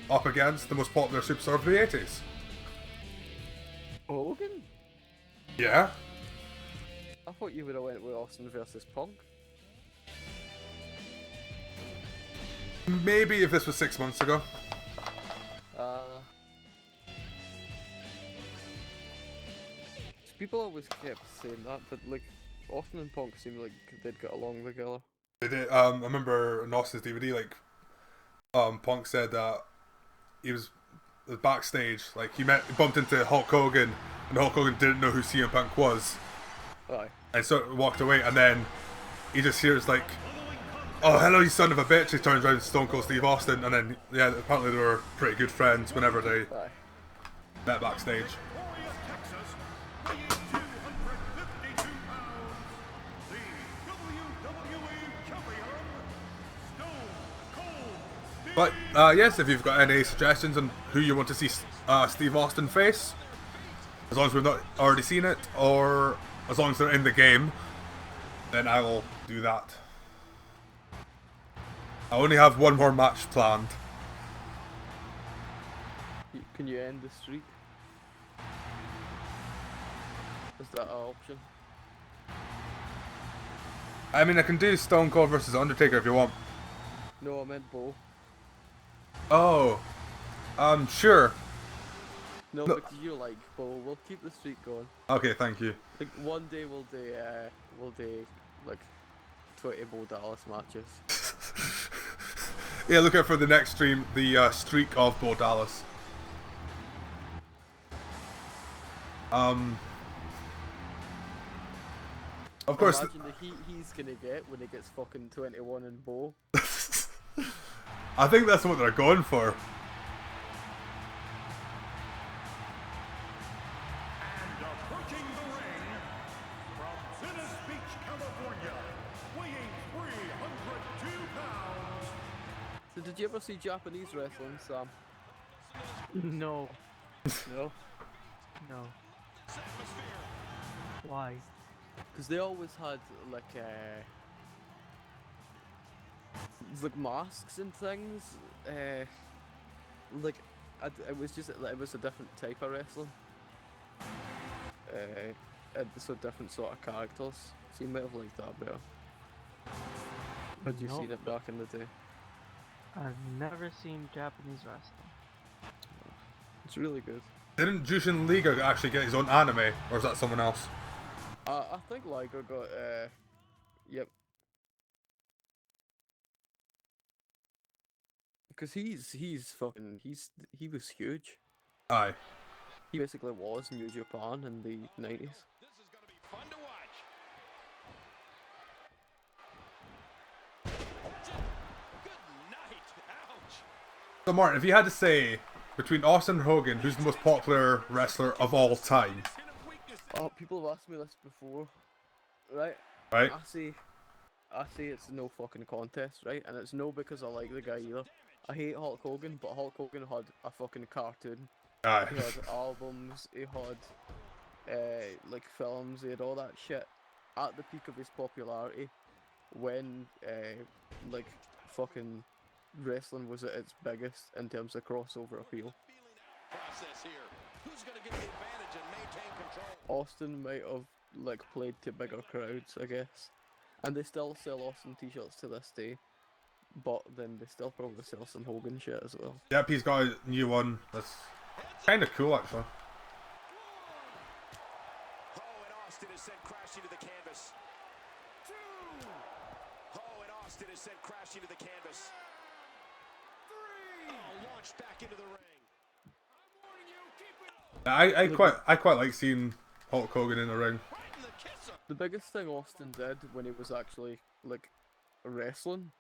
[SPEAKER 1] up against the most popular superstar of the 80s.
[SPEAKER 2] Hogan?
[SPEAKER 1] Yeah.
[SPEAKER 2] I thought you would have went with Austin versus Punk.
[SPEAKER 1] Maybe if this was 6 months ago.
[SPEAKER 2] People always kept saying that, but like Austin and Punk seemed like they'd get along together.
[SPEAKER 1] They did. I remember in Austin's DVD, like, Punk said that he was backstage, like he bumped into Hulk Hogan, and Hulk Hogan didn't know who CM Punk was,
[SPEAKER 2] Aye.
[SPEAKER 1] and so walked away, and then he just hears like, "Oh, hello, you son of a bitch!" He turns around to Stone Cold Steve Austin, and then yeah, apparently they were pretty good friends whenever they
[SPEAKER 2] Aye.
[SPEAKER 1] met backstage.
[SPEAKER 5] Warrior of Texas, weighing 252 pounds, the WWE champion, Stone Cold Steve.
[SPEAKER 1] But yes, if you've got any suggestions on who you want to see Steve Austin face, as long as we've not already seen it, or as long as they're in the game, then I will do that. I only have one more match planned.
[SPEAKER 2] Can you end the streak? Is that an option?
[SPEAKER 1] I mean, I can do Stone Cold versus Undertaker if you want.
[SPEAKER 2] No, I meant Bo.
[SPEAKER 1] Oh, sure.
[SPEAKER 2] No,
[SPEAKER 1] No.
[SPEAKER 2] because you're like Bo. We'll keep the streak going.
[SPEAKER 1] Okay, thank you.
[SPEAKER 2] Like one day we'll do like 20 Bo Dallas matches.
[SPEAKER 1] Yeah, look out for the next stream, the streak of Bo Dallas. Of course.
[SPEAKER 2] Imagine the heat he's gonna get when he gets fucking 21 and Bo.
[SPEAKER 1] I think that's what they're going for.
[SPEAKER 5] And approaching the ring from Venice Beach, California, weighing 302 pounds.
[SPEAKER 2] So did you ever see Japanese wrestling, Sam?
[SPEAKER 4] No,
[SPEAKER 2] No.
[SPEAKER 4] no. Why?
[SPEAKER 2] Because they always had like masks and things. Like it was just it was a different type of wrestling. And so different sort of characters. So you might have liked that better. Had you
[SPEAKER 4] Nope.
[SPEAKER 2] seen it back in the day?
[SPEAKER 4] I've never seen Japanese wrestling.
[SPEAKER 2] It's really good.
[SPEAKER 1] Didn't Jushin Liga actually get his own anime, or is that someone else?
[SPEAKER 2] I think Liger got yep. Because he was huge.
[SPEAKER 1] Aye.
[SPEAKER 2] He basically was New Japan in the 90s.
[SPEAKER 3] This is going to be fun to watch. Good night. Ouch.
[SPEAKER 1] So Martin, if you had to say between Austin and Hogan, who's the most popular wrestler of all time,
[SPEAKER 3] Hit him weakness.
[SPEAKER 2] Oh, people have asked me this before, right?
[SPEAKER 1] right?
[SPEAKER 2] I say it's no fucking contest, right? And it's no because I like the guy either. I hate Hulk Hogan, but Hulk Hogan had a fucking cartoon.
[SPEAKER 1] Aye.
[SPEAKER 2] He had albums, he had like films, he had all that shit at the peak of his popularity when like fucking wrestling was at its biggest in terms of crossover appeal.
[SPEAKER 3] Process here. Who's going to get the advantage and maintain control?
[SPEAKER 2] Austin might have like played to bigger crowds, I guess, and they still sell Austin t-shirts to this day. But then they still probably sell some Hogan shit as well.
[SPEAKER 1] Yep, he's got a new one. That's kind of cool, actually.
[SPEAKER 3] Oh, and Austin is sent crashing to the canvas. Oh, and Austin is sent crashing to the canvas. Oh, launched back into the ring.
[SPEAKER 1] I quite like seeing Hulk Hogan in the ring.
[SPEAKER 3] Right in the kisser.
[SPEAKER 2] The biggest thing Austin did when he was actually like wrestling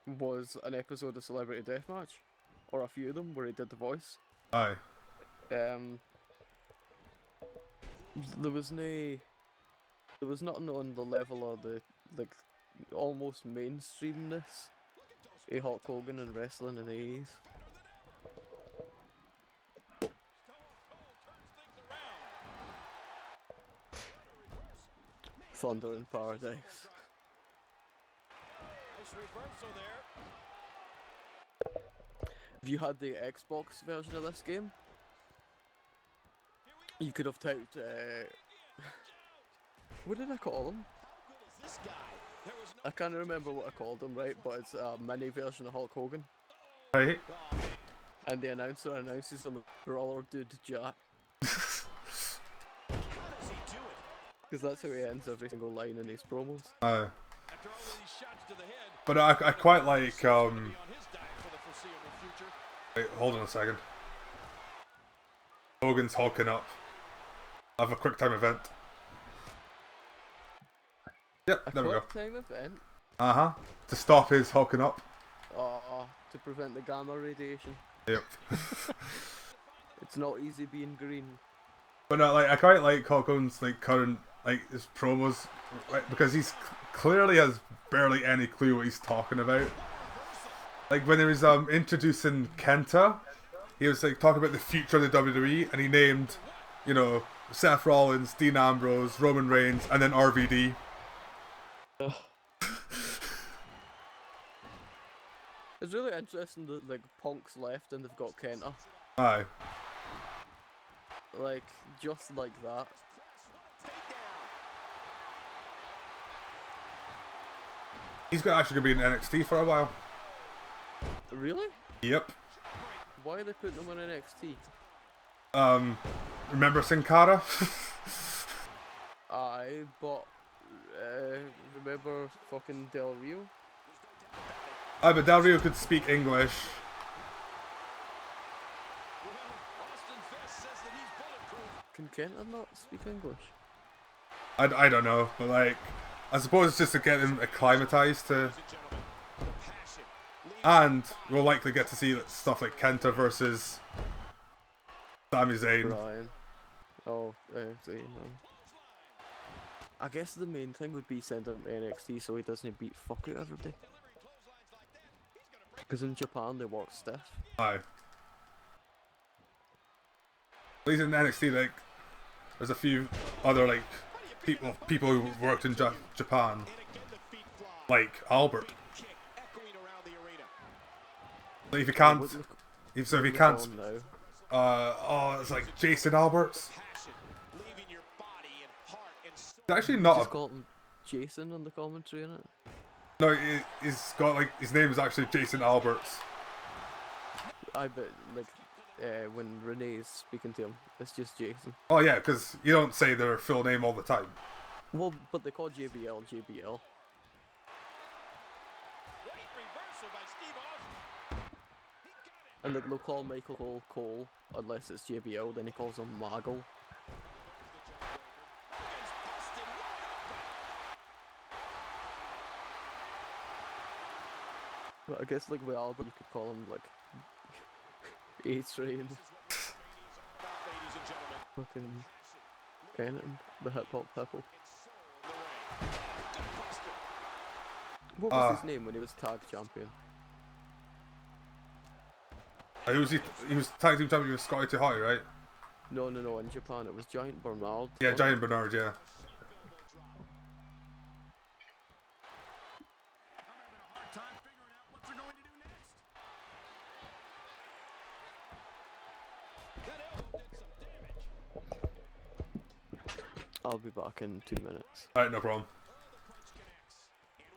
[SPEAKER 2] was an episode of Celebrity Deathmatch, or a few of them where he did the voice.
[SPEAKER 1] Aye.
[SPEAKER 2] There was no, there was nothing on the level of the like almost mainstreamness of Hulk Hogan and wrestling in the 80s. Thunder in Paradise. If you had the Xbox version of this game, you could have typed, what did I call him? I can't remember what I called him, right? But it's a mini version of Hulk Hogan.
[SPEAKER 1] Right.
[SPEAKER 2] And the announcer announces him Brawler Dude Jack. Because that's how he ends every single line in his promos.
[SPEAKER 1] Aye. But I quite like, wait, hold on a second. Hogan's hulking up. I have a quick time event. Yep, there we go.
[SPEAKER 2] Time event?
[SPEAKER 1] Uh-huh. To stop his hulking up.
[SPEAKER 2] To prevent the gamma radiation.
[SPEAKER 1] Yep.
[SPEAKER 2] It's not easy being green.
[SPEAKER 1] But no, like I quite like Hulk Hogan's like current his promos, like, because he's clearly has barely any clue what he's talking about. Like when he was introducing Kenta, he was like talking about the future of the WWE, and he named, you know, Seth Rollins, Dean Ambrose, Roman Reigns, and then RVD.
[SPEAKER 2] It's really interesting that like Punk's left and they've got Kenta.
[SPEAKER 1] Aye.
[SPEAKER 2] Like just like that.
[SPEAKER 1] He's actually gonna be in NXT for a while.
[SPEAKER 2] Really?
[SPEAKER 1] Yep.
[SPEAKER 2] Why are they putting him on NXT?
[SPEAKER 1] Remember Sin Cara?
[SPEAKER 2] Aye, but remember fucking Del Rio?
[SPEAKER 1] Aye, but Del Rio could speak English.
[SPEAKER 2] Can Kenta not speak English?
[SPEAKER 1] I don't know, but like, I suppose it's just to get him acclimatized to. And we'll likely get to see stuff like Kenta versus Sami Zayn.
[SPEAKER 2] Brian. Oh, Zayn. I guess the main thing would be send him to NXT so he doesn't beat fuck out everybody. Because in Japan they work stiff.
[SPEAKER 1] Aye. At least in NXT, like, there's a few other like people who worked in Japan, like Albert. Like if you can't, if you can't, it's like Jason Alberts. It's actually not.
[SPEAKER 2] Just call him Jason on the commentary, innit?
[SPEAKER 1] No, he's got like his name is actually Jason Alberts.
[SPEAKER 2] I bet like when Renee's speaking to him, it's just Jason.
[SPEAKER 1] Oh yeah, because you don't say their full name all the time.
[SPEAKER 2] Well, but they call JBL JBL. And like they'll call Michael Cole Cole unless it's JBL, then he calls him Maggle. But I guess like with Albert you could call him like A-Train. Fucking anything. The hip hop people. What was his name when he was tag champion?
[SPEAKER 1] He was tag team champion with Scotty Too High, right?
[SPEAKER 2] No, in Japan it was Giant Bernard.
[SPEAKER 1] Yeah, Giant Bernard, yeah.
[SPEAKER 2] I'll be back in 2 minutes.
[SPEAKER 1] Alright, no problem.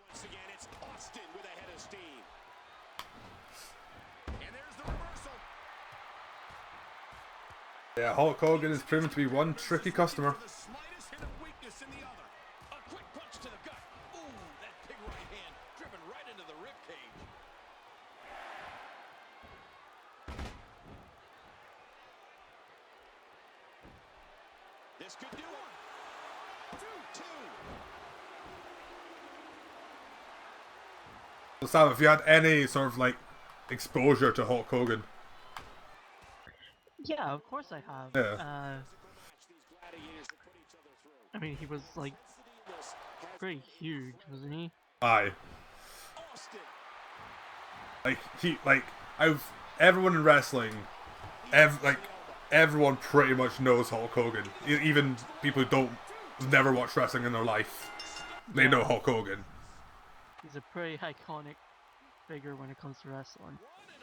[SPEAKER 3] Once again, it's Austin with a head of steam. And there's the reversal.
[SPEAKER 1] Yeah, Hulk Hogan is proven to be one tricky customer.
[SPEAKER 3] The slightest hint of weakness in the other. A quick punch to the gut. Ooh, that big right hand driven right into the rib cage. This could do it. Two.
[SPEAKER 1] So Sam, if you had any sort of like exposure to Hulk Hogan,
[SPEAKER 4] Yeah, of course I have.
[SPEAKER 1] yeah,
[SPEAKER 4] I mean, he was like pretty huge, wasn't he?
[SPEAKER 1] aye, I've everyone in wrestling, everyone pretty much knows Hulk Hogan. Even people who don't never watch wrestling in their life, they know Hulk Hogan.
[SPEAKER 4] He's a pretty iconic figure when it comes to wrestling.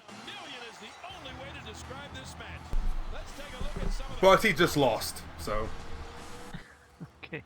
[SPEAKER 3] Is the only way to describe this match. Let's take a look at some of the
[SPEAKER 1] But he just lost, so.
[SPEAKER 4] Okay.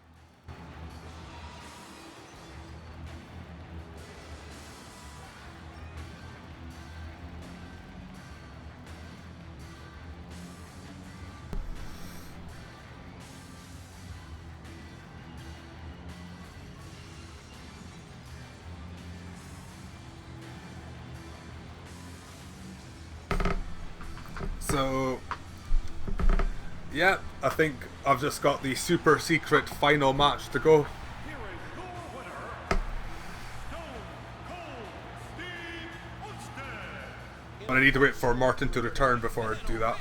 [SPEAKER 1] So, yeah, I think I've just got the super secret final match to go.
[SPEAKER 5] Here is your winner, Stone Cold Steve Austin.
[SPEAKER 1] But I need to wait for Martin to return before I do that.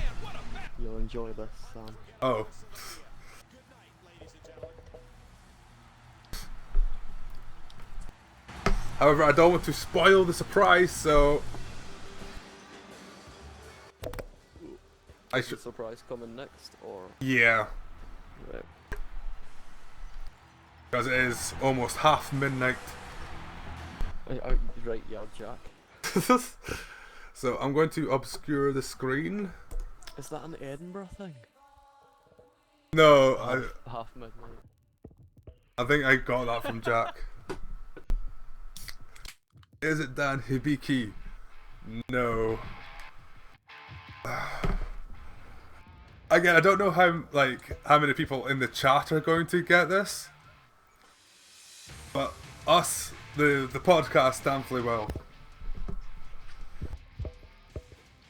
[SPEAKER 2] You'll enjoy this, Sam.
[SPEAKER 1] Oh. However, I don't want to spoil the surprise, so I
[SPEAKER 2] Is the
[SPEAKER 1] should.
[SPEAKER 2] surprise coming next, or
[SPEAKER 1] Yeah,
[SPEAKER 2] right?
[SPEAKER 1] because it is almost half midnight.
[SPEAKER 2] Right, yeah, Jack.
[SPEAKER 1] So I'm going to obscure the screen.
[SPEAKER 2] Is that an Edinburgh thing?
[SPEAKER 1] No,
[SPEAKER 2] Half midnight.
[SPEAKER 1] I think I got that from Jack. Is it Dan Hibiki? No. Again, I don't know how many people in the chat are going to get this, but us, the podcast, thankfully will.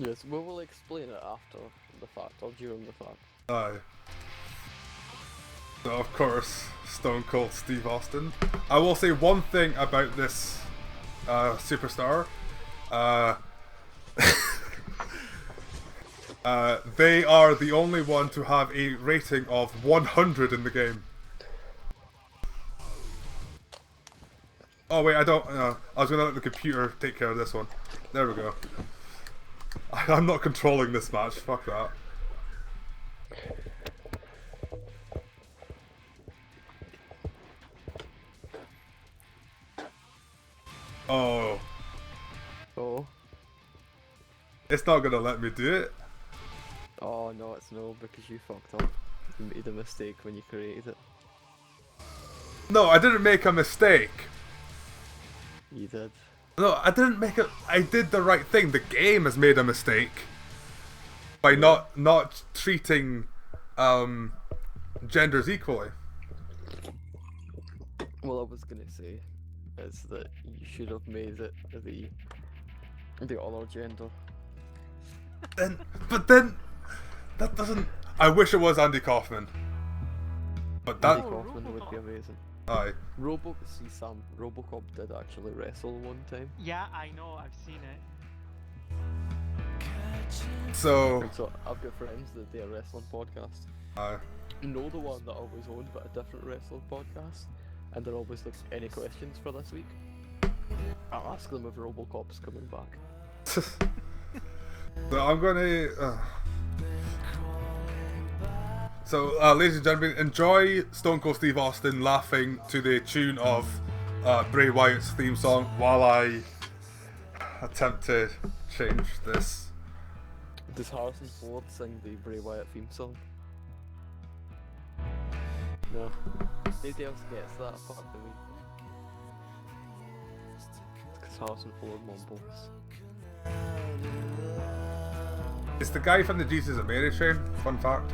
[SPEAKER 2] Yes, we will explain it after the fact or during the fact.
[SPEAKER 1] Aye. So of course, Stone Cold Steve Austin. I will say one thing about this superstar. They are the only one to have a rating of 100 in the game. Oh wait, I don't. I was gonna let the computer take care of this one. There we go. I'm not controlling this match. Fuck that. Oh,
[SPEAKER 2] Oh.
[SPEAKER 1] it's not gonna let me do it.
[SPEAKER 2] Oh no, it's no, because you fucked up. You made a mistake when you created it.
[SPEAKER 1] No, I didn't make a mistake.
[SPEAKER 2] You did.
[SPEAKER 1] No, I didn't make it. I did the right thing. The game has made a mistake by not treating genders equally.
[SPEAKER 2] Well, I was gonna say is that you should have made it the other gender.
[SPEAKER 1] But then that doesn't. I wish it was Andy Kaufman. But that.
[SPEAKER 2] Andy Kaufman would be amazing.
[SPEAKER 1] Aye.
[SPEAKER 2] See Sam, Robocop did actually wrestle one time.
[SPEAKER 4] Yeah, I know. I've seen it.
[SPEAKER 1] So.
[SPEAKER 2] And so I've got friends that do a wrestling podcast.
[SPEAKER 1] Aye.
[SPEAKER 2] Know the one that I always owned, but a different wrestling podcast. And they're always like, any questions for this week? I'll ask them if Robocop's coming back.
[SPEAKER 1] So I'm gonna. So, ladies and gentlemen, enjoy Stone Cold Steve Austin laughing to the tune of Bray Wyatt's theme song while I attempt to change this.
[SPEAKER 2] Does Harrison Ford sing the Bray Wyatt theme song? No. Nobody else gets that apart from me. Because Harrison Ford mumbles.
[SPEAKER 1] It's the guy from the Jesus and Mary chain. Fun fact.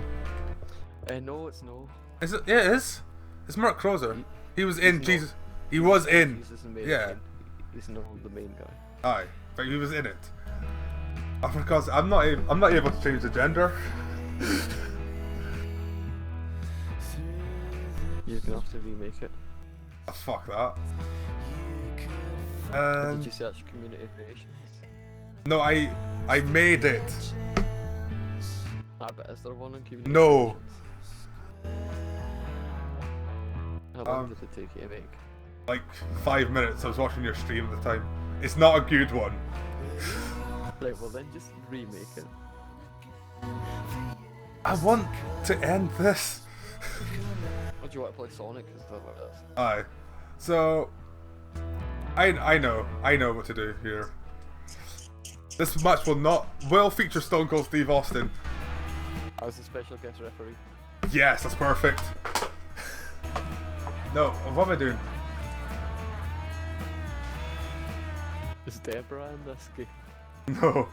[SPEAKER 2] No, it's no.
[SPEAKER 1] Is it? Yeah, it is. It's Mark Crozer. He was in
[SPEAKER 2] not.
[SPEAKER 1] Jesus. He was in.
[SPEAKER 2] Jesus and Mary
[SPEAKER 1] Yeah.
[SPEAKER 2] Jane. He's not the main guy.
[SPEAKER 1] Aye, but he was in it. Because I'm not able to change the gender.
[SPEAKER 2] You're gonna have to remake it.
[SPEAKER 1] Fuck that.
[SPEAKER 2] Or did you search community creations?
[SPEAKER 1] No, I made it.
[SPEAKER 2] I bet is there one on community
[SPEAKER 1] No.
[SPEAKER 2] creations? How long did it take you to make?
[SPEAKER 1] Like 5 minutes. I was watching your stream at the time. It's not a good one.
[SPEAKER 2] Right, well then just remake it.
[SPEAKER 1] I want to end this.
[SPEAKER 2] Or do you want to play Sonic? Because that's like this.
[SPEAKER 1] Aye. So I know what to do here. This match will feature Stone Cold Steve Austin.
[SPEAKER 2] I was a special guest referee.
[SPEAKER 1] Yes, that's perfect. No, what am I doing?
[SPEAKER 2] Is Deborah in this game?
[SPEAKER 1] No.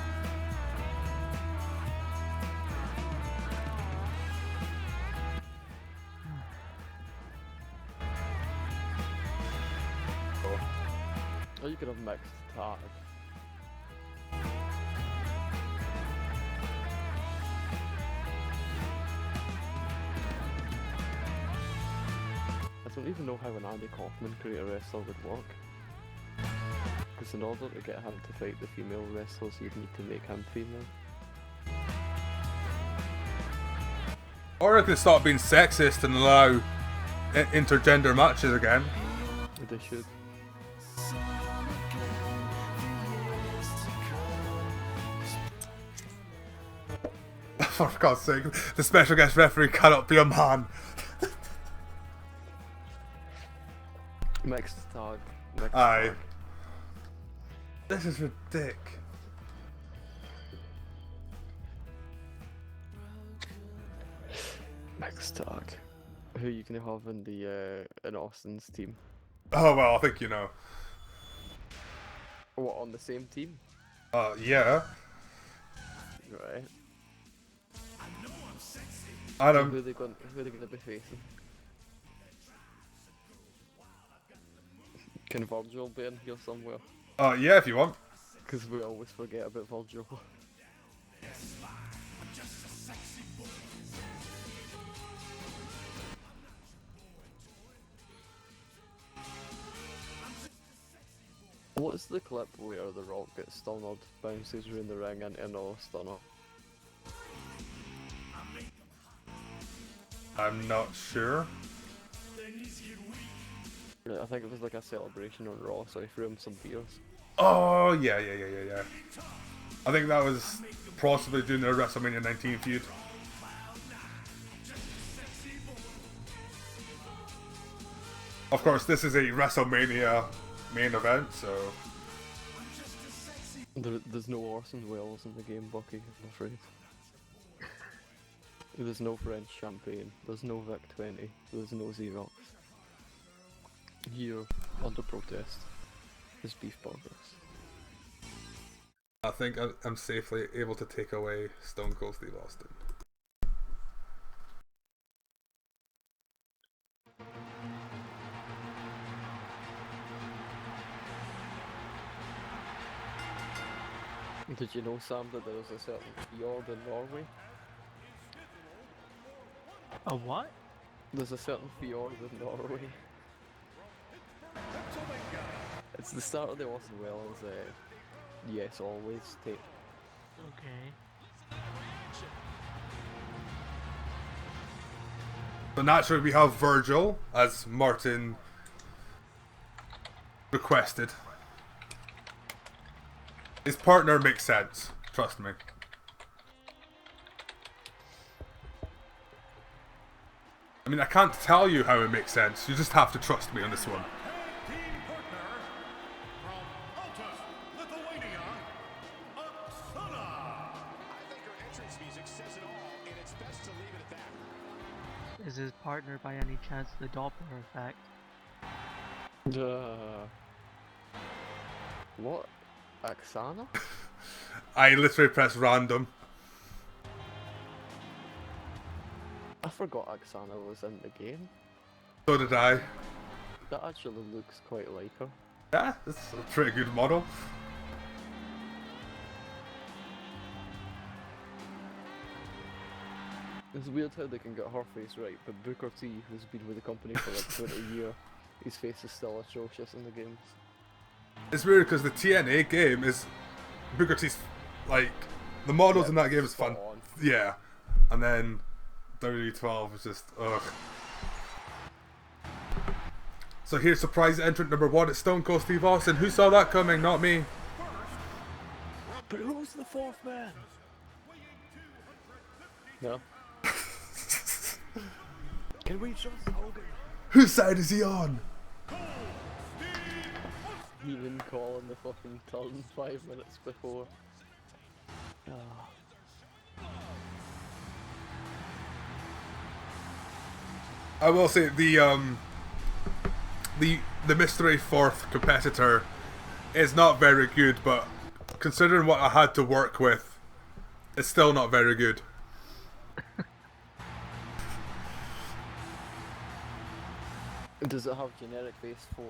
[SPEAKER 2] Or you could have mixed tag. I don't even know how an Andy Kaufman creator wrestler would work. Because in order to get him to fight the female wrestlers, you'd need to make him female.
[SPEAKER 1] Or I could stop being sexist and allow intergender matches again.
[SPEAKER 2] They should.
[SPEAKER 1] For God's sake, the special guest referee cannot be a man.
[SPEAKER 2] Mixed tag. Mixed
[SPEAKER 1] Aye.
[SPEAKER 2] tag.
[SPEAKER 1] This is ridiculous.
[SPEAKER 2] Mixed tag. Who you gonna have in the in Austin's team?
[SPEAKER 1] Oh well, I think you know.
[SPEAKER 2] What, on the same team?
[SPEAKER 1] Yeah.
[SPEAKER 2] Right.
[SPEAKER 1] I
[SPEAKER 2] Who
[SPEAKER 1] don't.
[SPEAKER 2] are they gonna be facing? Can Virgil be in here somewhere?
[SPEAKER 1] Yeah, if you want.
[SPEAKER 2] Because we always forget about Virgil. What's the clip where The Rock gets stunned, bounces around the ring into another stunner?
[SPEAKER 1] I'm not sure.
[SPEAKER 2] I think it was like a celebration on Raw, so he threw him some beers.
[SPEAKER 1] Oh yeah. I think that was possibly during the WrestleMania 19 feud. Of course, this is a WrestleMania main event, so
[SPEAKER 2] There's no Orson Welles in the game, Bucky, I'm afraid. There's no French champagne, there's no Vic 20, there's no Xerox. Here, under protest, is beef burgers.
[SPEAKER 1] I think I'm safely able to take away Stone Cold Steve Austin.
[SPEAKER 2] Did you know, Sam, that there was a certain fjord in Norway?
[SPEAKER 4] A what?
[SPEAKER 2] There's a certain fjord in Norway. It's the start of the Orson Welles Yes Always tape.
[SPEAKER 4] Okay.
[SPEAKER 1] So naturally we have Virgil, as Martin requested. His partner makes sense, trust me. I mean, I can't tell you how it makes sense, you just have to trust me on this one.
[SPEAKER 5] Team partner from Altus, Lithuania, Oksana.
[SPEAKER 3] I think her entrance music says it all, and it's best to leave it at that.
[SPEAKER 4] Is his partner by any chance the Doppler effect?
[SPEAKER 2] What? Oksana?
[SPEAKER 1] I literally pressed random.
[SPEAKER 2] I forgot Oksana was in the game.
[SPEAKER 1] So did I.
[SPEAKER 2] That actually looks quite like her.
[SPEAKER 1] Yeah, it's a pretty good model.
[SPEAKER 2] It's weird how they can get her face right, but Booker T, who's been with the company for like 20 years, his face is still atrocious in the games.
[SPEAKER 1] It's weird because the TNA game is Booker T's, like, the models in that game is fun.
[SPEAKER 2] spot on.
[SPEAKER 1] Yeah. And then WWE 12 is just, ugh. So here's surprise entrant number 1, it's Stone Cold Steve Austin. Who saw that coming? Not me.
[SPEAKER 2] But who's the fourth man? No. Can we trust Hogan?
[SPEAKER 1] Whose side is he on?
[SPEAKER 2] He didn't call in the fucking turn 5 minutes before. Oh.
[SPEAKER 1] I will say the mystery fourth competitor is not very good, but considering what I had to work with, it's still not very good.
[SPEAKER 2] Does it have generic base 4?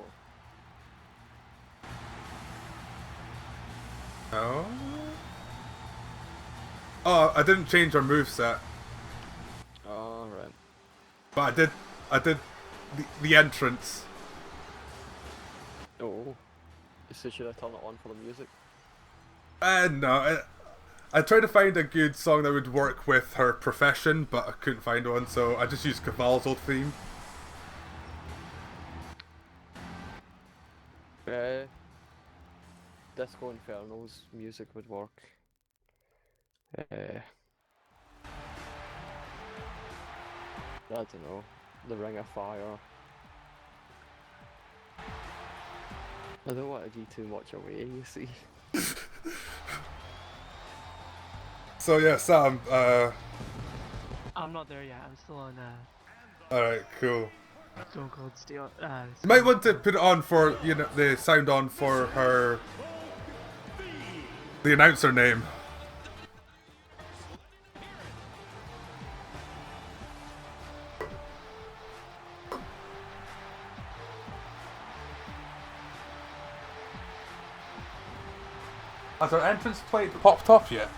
[SPEAKER 1] No. Oh, I didn't change our moveset,
[SPEAKER 2] Alright.
[SPEAKER 1] but I did the entrance.
[SPEAKER 2] Oh. So should I turn it on for the music?
[SPEAKER 1] No, I tried to find a good song that would work with her profession, but I couldn't find one, so I just used Caval's old theme.
[SPEAKER 2] Disco Inferno's music would work. I don't know. The Ring of Fire. I don't want to give too much away, you see.
[SPEAKER 1] So yeah, Sam,
[SPEAKER 4] I'm not there yet. I'm still on
[SPEAKER 1] alright, cool.
[SPEAKER 4] Stone Cold Steel.
[SPEAKER 1] You might want to put it on for, you know, the sound on for her, the announcer name. Has our entrance plate popped off yet?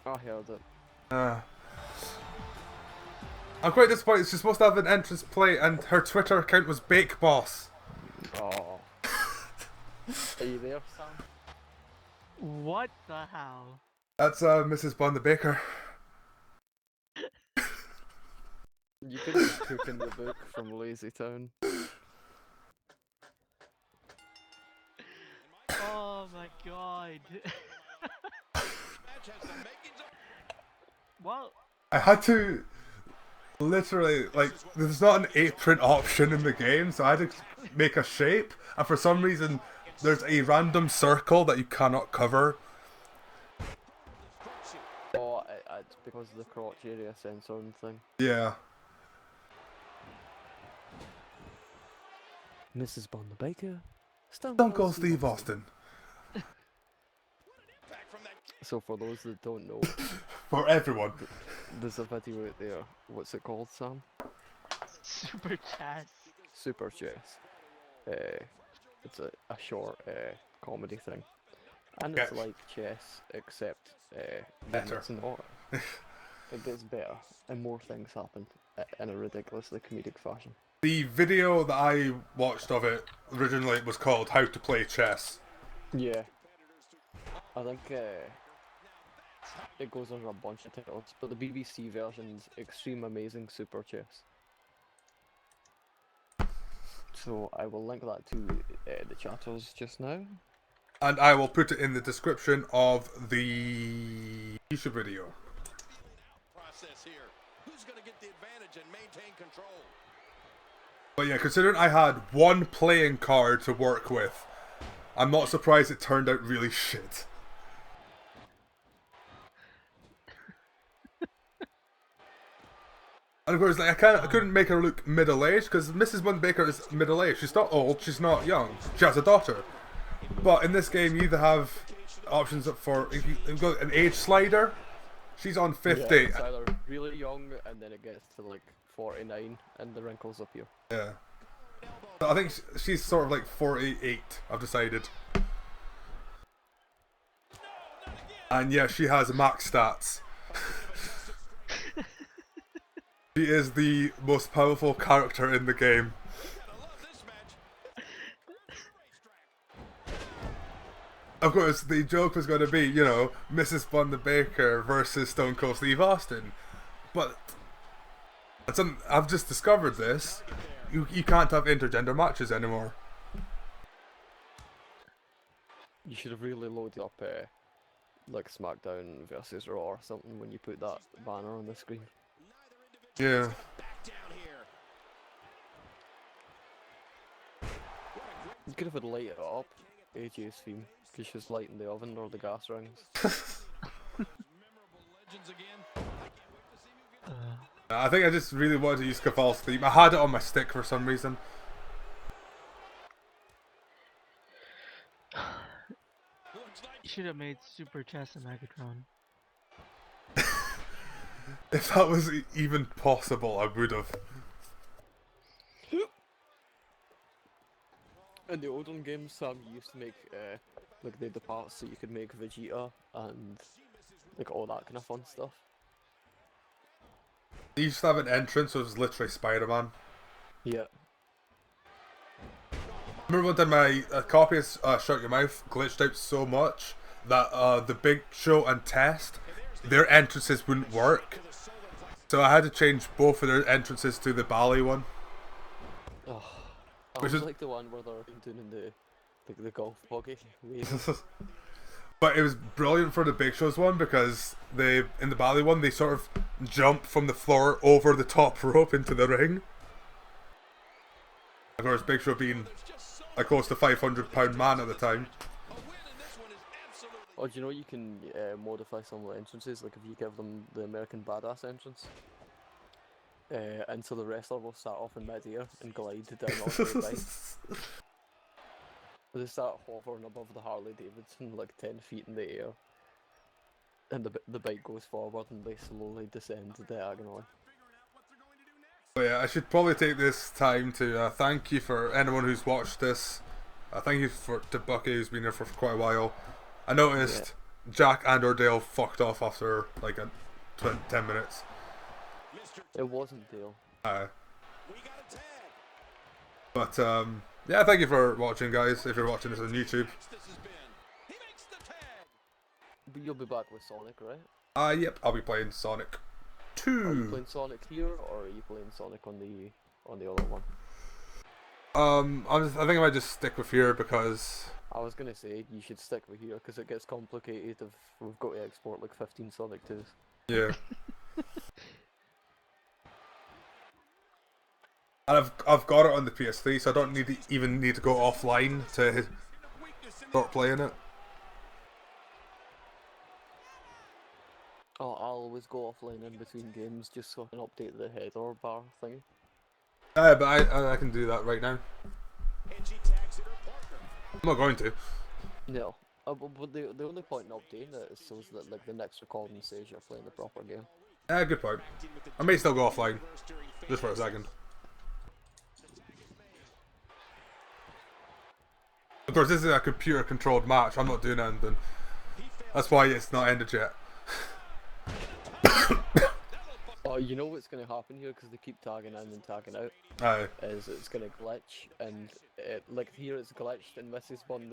[SPEAKER 2] I heard it.
[SPEAKER 1] I'm quite disappointed. She's supposed to have an entrance plate, and her Twitter account was Bake Boss.
[SPEAKER 2] Oh. Are you there, Sam?
[SPEAKER 4] What the hell?
[SPEAKER 1] That's Mrs. Bun the Baker.
[SPEAKER 2] You could just cook in the book from Lazy Town.
[SPEAKER 4] Oh my god. Well,
[SPEAKER 1] I had to literally, like, there's not an apron option in the game, so I had to make a shape, and for some reason there's a random circle that you cannot cover.
[SPEAKER 2] Oh, it's because of the crotch area censoring thing.
[SPEAKER 1] Yeah.
[SPEAKER 2] Mrs. Bond the Baker.
[SPEAKER 1] Stone Cold Steve Austin.
[SPEAKER 2] So for those that don't know,
[SPEAKER 1] For everyone.
[SPEAKER 2] there's a video out there. What's it called, Sam?
[SPEAKER 4] Super Chess.
[SPEAKER 2] Super Chess. It's a short comedy thing. And it's
[SPEAKER 1] Yeah.
[SPEAKER 2] like chess, except then
[SPEAKER 1] Better.
[SPEAKER 2] it's not. It gets better, and more things happen in a ridiculously comedic fashion.
[SPEAKER 1] The video that I watched of it originally was called How to Play Chess.
[SPEAKER 2] Yeah. I think it goes under a bunch of titles, but the BBC version's Extreme Amazing Super Chess. So I will link that to the chatters just now.
[SPEAKER 1] And I will put it in the description of the YouTube video.
[SPEAKER 3] Process here. Who's going to get the advantage and maintain control?
[SPEAKER 1] But yeah, considering I had one playing card to work with, I'm not surprised it turned out really shit. And of course, like I couldn't make her look middle-aged because Mrs. Bun Baker is middle-aged. She's not old. She's not young. She has a daughter. But in this game, you either have options for you've got an age slider. She's on 50.
[SPEAKER 2] Yeah, it's either really young and then it gets to like 49 and the wrinkles appear.
[SPEAKER 1] Yeah. So I think she's sort of like 48. I've decided. And yeah, she has max stats. She is the most powerful character in the game. Of course, the joke was going to be, you know, Mrs. Bun the Baker versus Stone Cold Steve Austin. But I've just discovered this. You can't have intergender matches anymore.
[SPEAKER 2] You should have really loaded up like SmackDown versus Raw or something when you put that banner on the screen.
[SPEAKER 1] Yeah.
[SPEAKER 2] You could have lighted it up, AJ's theme, because she's lighting the oven or the gas rings.
[SPEAKER 1] I think I just really wanted to use Caval's theme. I had it on my stick for some reason.
[SPEAKER 4] You should have made Super Chess a Megatron.
[SPEAKER 1] If that was even possible, I would have.
[SPEAKER 2] In the olden games, Sam used to make like the parts so you could make Vegeta and like all that kind of fun stuff.
[SPEAKER 1] He used to have an entrance, so it was literally Spider-Man.
[SPEAKER 2] Yeah.
[SPEAKER 1] Remember one time my copy of Shut Your Mouth glitched out so much that the Big Show and Test, their entrances wouldn't work. So I had to change both of their entrances to the Bally one.
[SPEAKER 2] Oh, I
[SPEAKER 1] Which
[SPEAKER 2] was
[SPEAKER 1] is-
[SPEAKER 2] like the one where they're doing the golf buggy.
[SPEAKER 1] But it was brilliant for the Big Show's one because in the Bally one they sort of jump from the floor over the top rope into the ring. Of course, Big Show being a close to 500-pound man at the time.
[SPEAKER 2] Oh, do you know you can modify some of the entrances? Like if you give them the American Badass entrance, and so the wrestler will start off in mid-air and glide down onto the bike. They start hovering above the Harley Davidson like 10 feet in the air, and the bike goes forward and they slowly descend diagonally.
[SPEAKER 1] But yeah, I should probably take this time to thank you for anyone who's watched this. Thank you to Bucky, who's been here for quite a while. I noticed Jack and Ordale fucked off after like 10 minutes.
[SPEAKER 2] It wasn't Dale.
[SPEAKER 1] But yeah, thank you for watching, guys. If you're watching this on YouTube.
[SPEAKER 2] But you'll be back with Sonic, right?
[SPEAKER 1] Yep, I'll be playing Sonic
[SPEAKER 2] Are you
[SPEAKER 1] 2.
[SPEAKER 2] playing Sonic here, or are you playing Sonic on the other one?
[SPEAKER 1] I think I might just stick with here because
[SPEAKER 2] I was gonna say you should stick with here because it gets complicated if we've got to export like 15 Sonic 2s.
[SPEAKER 1] yeah. And I've got it on the PS3, so I don't even need to go offline to start playing it.
[SPEAKER 2] Oh, I'll always go offline in between games just so I can update the header bar thing.
[SPEAKER 1] But I can do that right now. I'm not going to.
[SPEAKER 2] No, but the only point in updating it is so that like the next recording says you're playing the proper game.
[SPEAKER 1] Good point. I may still go offline, just for a second. Of course, this is a computer-controlled match. I'm not doing anything. That's why it's not ended yet.
[SPEAKER 2] Oh, you know what's gonna happen here because they keep tagging in and tagging out.
[SPEAKER 1] Aye.
[SPEAKER 2] Is it's gonna glitch and like here it's glitched and Mrs. Bun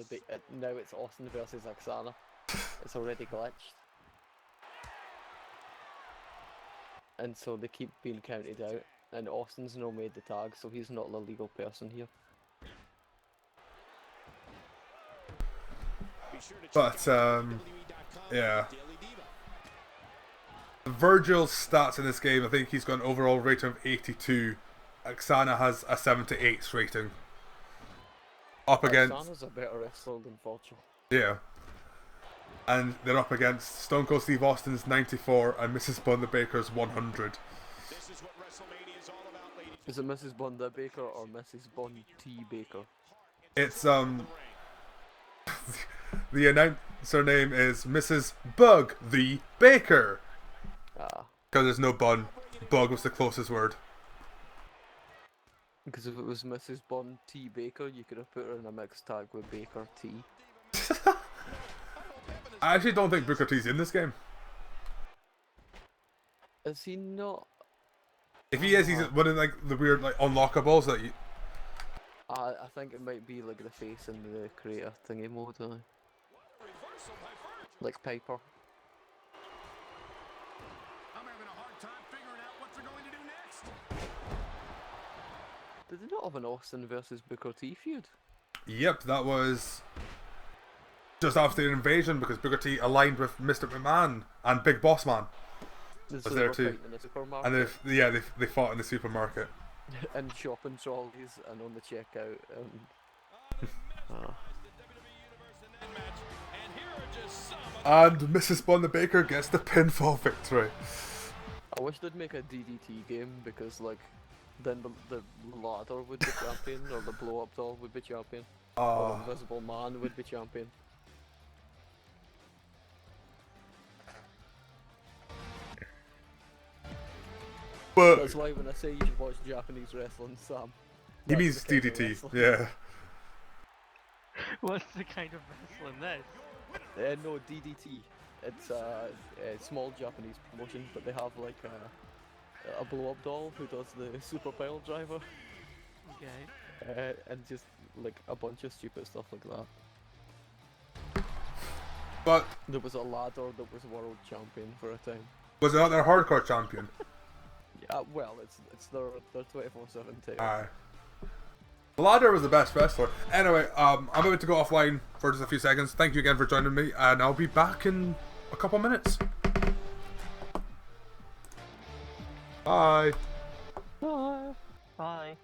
[SPEAKER 2] now it's Austin versus Oksana. It's already glitched. And so they keep being counted out, and Austin's no made the tag, so he's not the legal person here.
[SPEAKER 1] But yeah. Virgil's stats in this game, I think he's got an overall rating of 82. Oksana has a 78 rating. Up against
[SPEAKER 2] Oksana's a better wrestler than Virgil.
[SPEAKER 1] yeah. And they're up against Stone Cold Steve Austin's 94 and Mrs. Bun the Baker's 100.
[SPEAKER 2] Is it Mrs. Bun the Baker or Mrs. Bun T Baker?
[SPEAKER 1] It's the announcer name is Mrs. Bug the Baker.
[SPEAKER 2] Ah,
[SPEAKER 1] Because there's no bun. Bug was the closest word.
[SPEAKER 2] because if it was Mrs. Bun T Baker, you could have put her in a mixed tag with Baker T.
[SPEAKER 1] I actually don't think Booker T's in this game.
[SPEAKER 2] Is he not?
[SPEAKER 1] If he is, he's one of like the weird like unlockables that you.
[SPEAKER 2] I think it might be like the face in the creator thingy mode. Like Piper.
[SPEAKER 3] I'm having a hard time figuring out what they're going to do next.
[SPEAKER 2] Did they not have an Austin versus Booker T feud?
[SPEAKER 1] Yep, that was just after the invasion because Booker T aligned with Mr. McMahon and Big Boss Man
[SPEAKER 2] Was
[SPEAKER 1] there too.
[SPEAKER 2] In the supermarket?
[SPEAKER 1] And they fought in the supermarket.
[SPEAKER 2] and shopping trolleys and on the checkout and
[SPEAKER 1] And Mrs. Bonner Baker gets the pinfall victory.
[SPEAKER 2] I wish they'd make a DDT game because like then the ladder would be champion or the blow up doll would be champion or the invisible man would be champion.
[SPEAKER 1] But
[SPEAKER 2] That's why when I say you should watch Japanese wrestling, Sam,
[SPEAKER 1] he
[SPEAKER 2] that's
[SPEAKER 1] means
[SPEAKER 2] the kind of
[SPEAKER 1] DDT.
[SPEAKER 2] wrestling.
[SPEAKER 1] Yeah.
[SPEAKER 4] What's the kind of wrestling this?
[SPEAKER 2] No, DDT. It's a small Japanese promotion, but they have like a blow-up doll who does the super pile driver,
[SPEAKER 4] Okay.
[SPEAKER 2] and just like a bunch of stupid stuff like that.
[SPEAKER 1] But
[SPEAKER 2] There was a ladder that was world champion for a time.
[SPEAKER 1] was it not their hardcore champion?
[SPEAKER 2] Yeah, well, it's their 24/7 tape.
[SPEAKER 1] Aye. The ladder was the best wrestler. Anyway, I'm about to go offline for just a few seconds. Thank you again for joining me, and I'll be back in a couple minutes. Bye.
[SPEAKER 2] Bye.
[SPEAKER 4] Bye.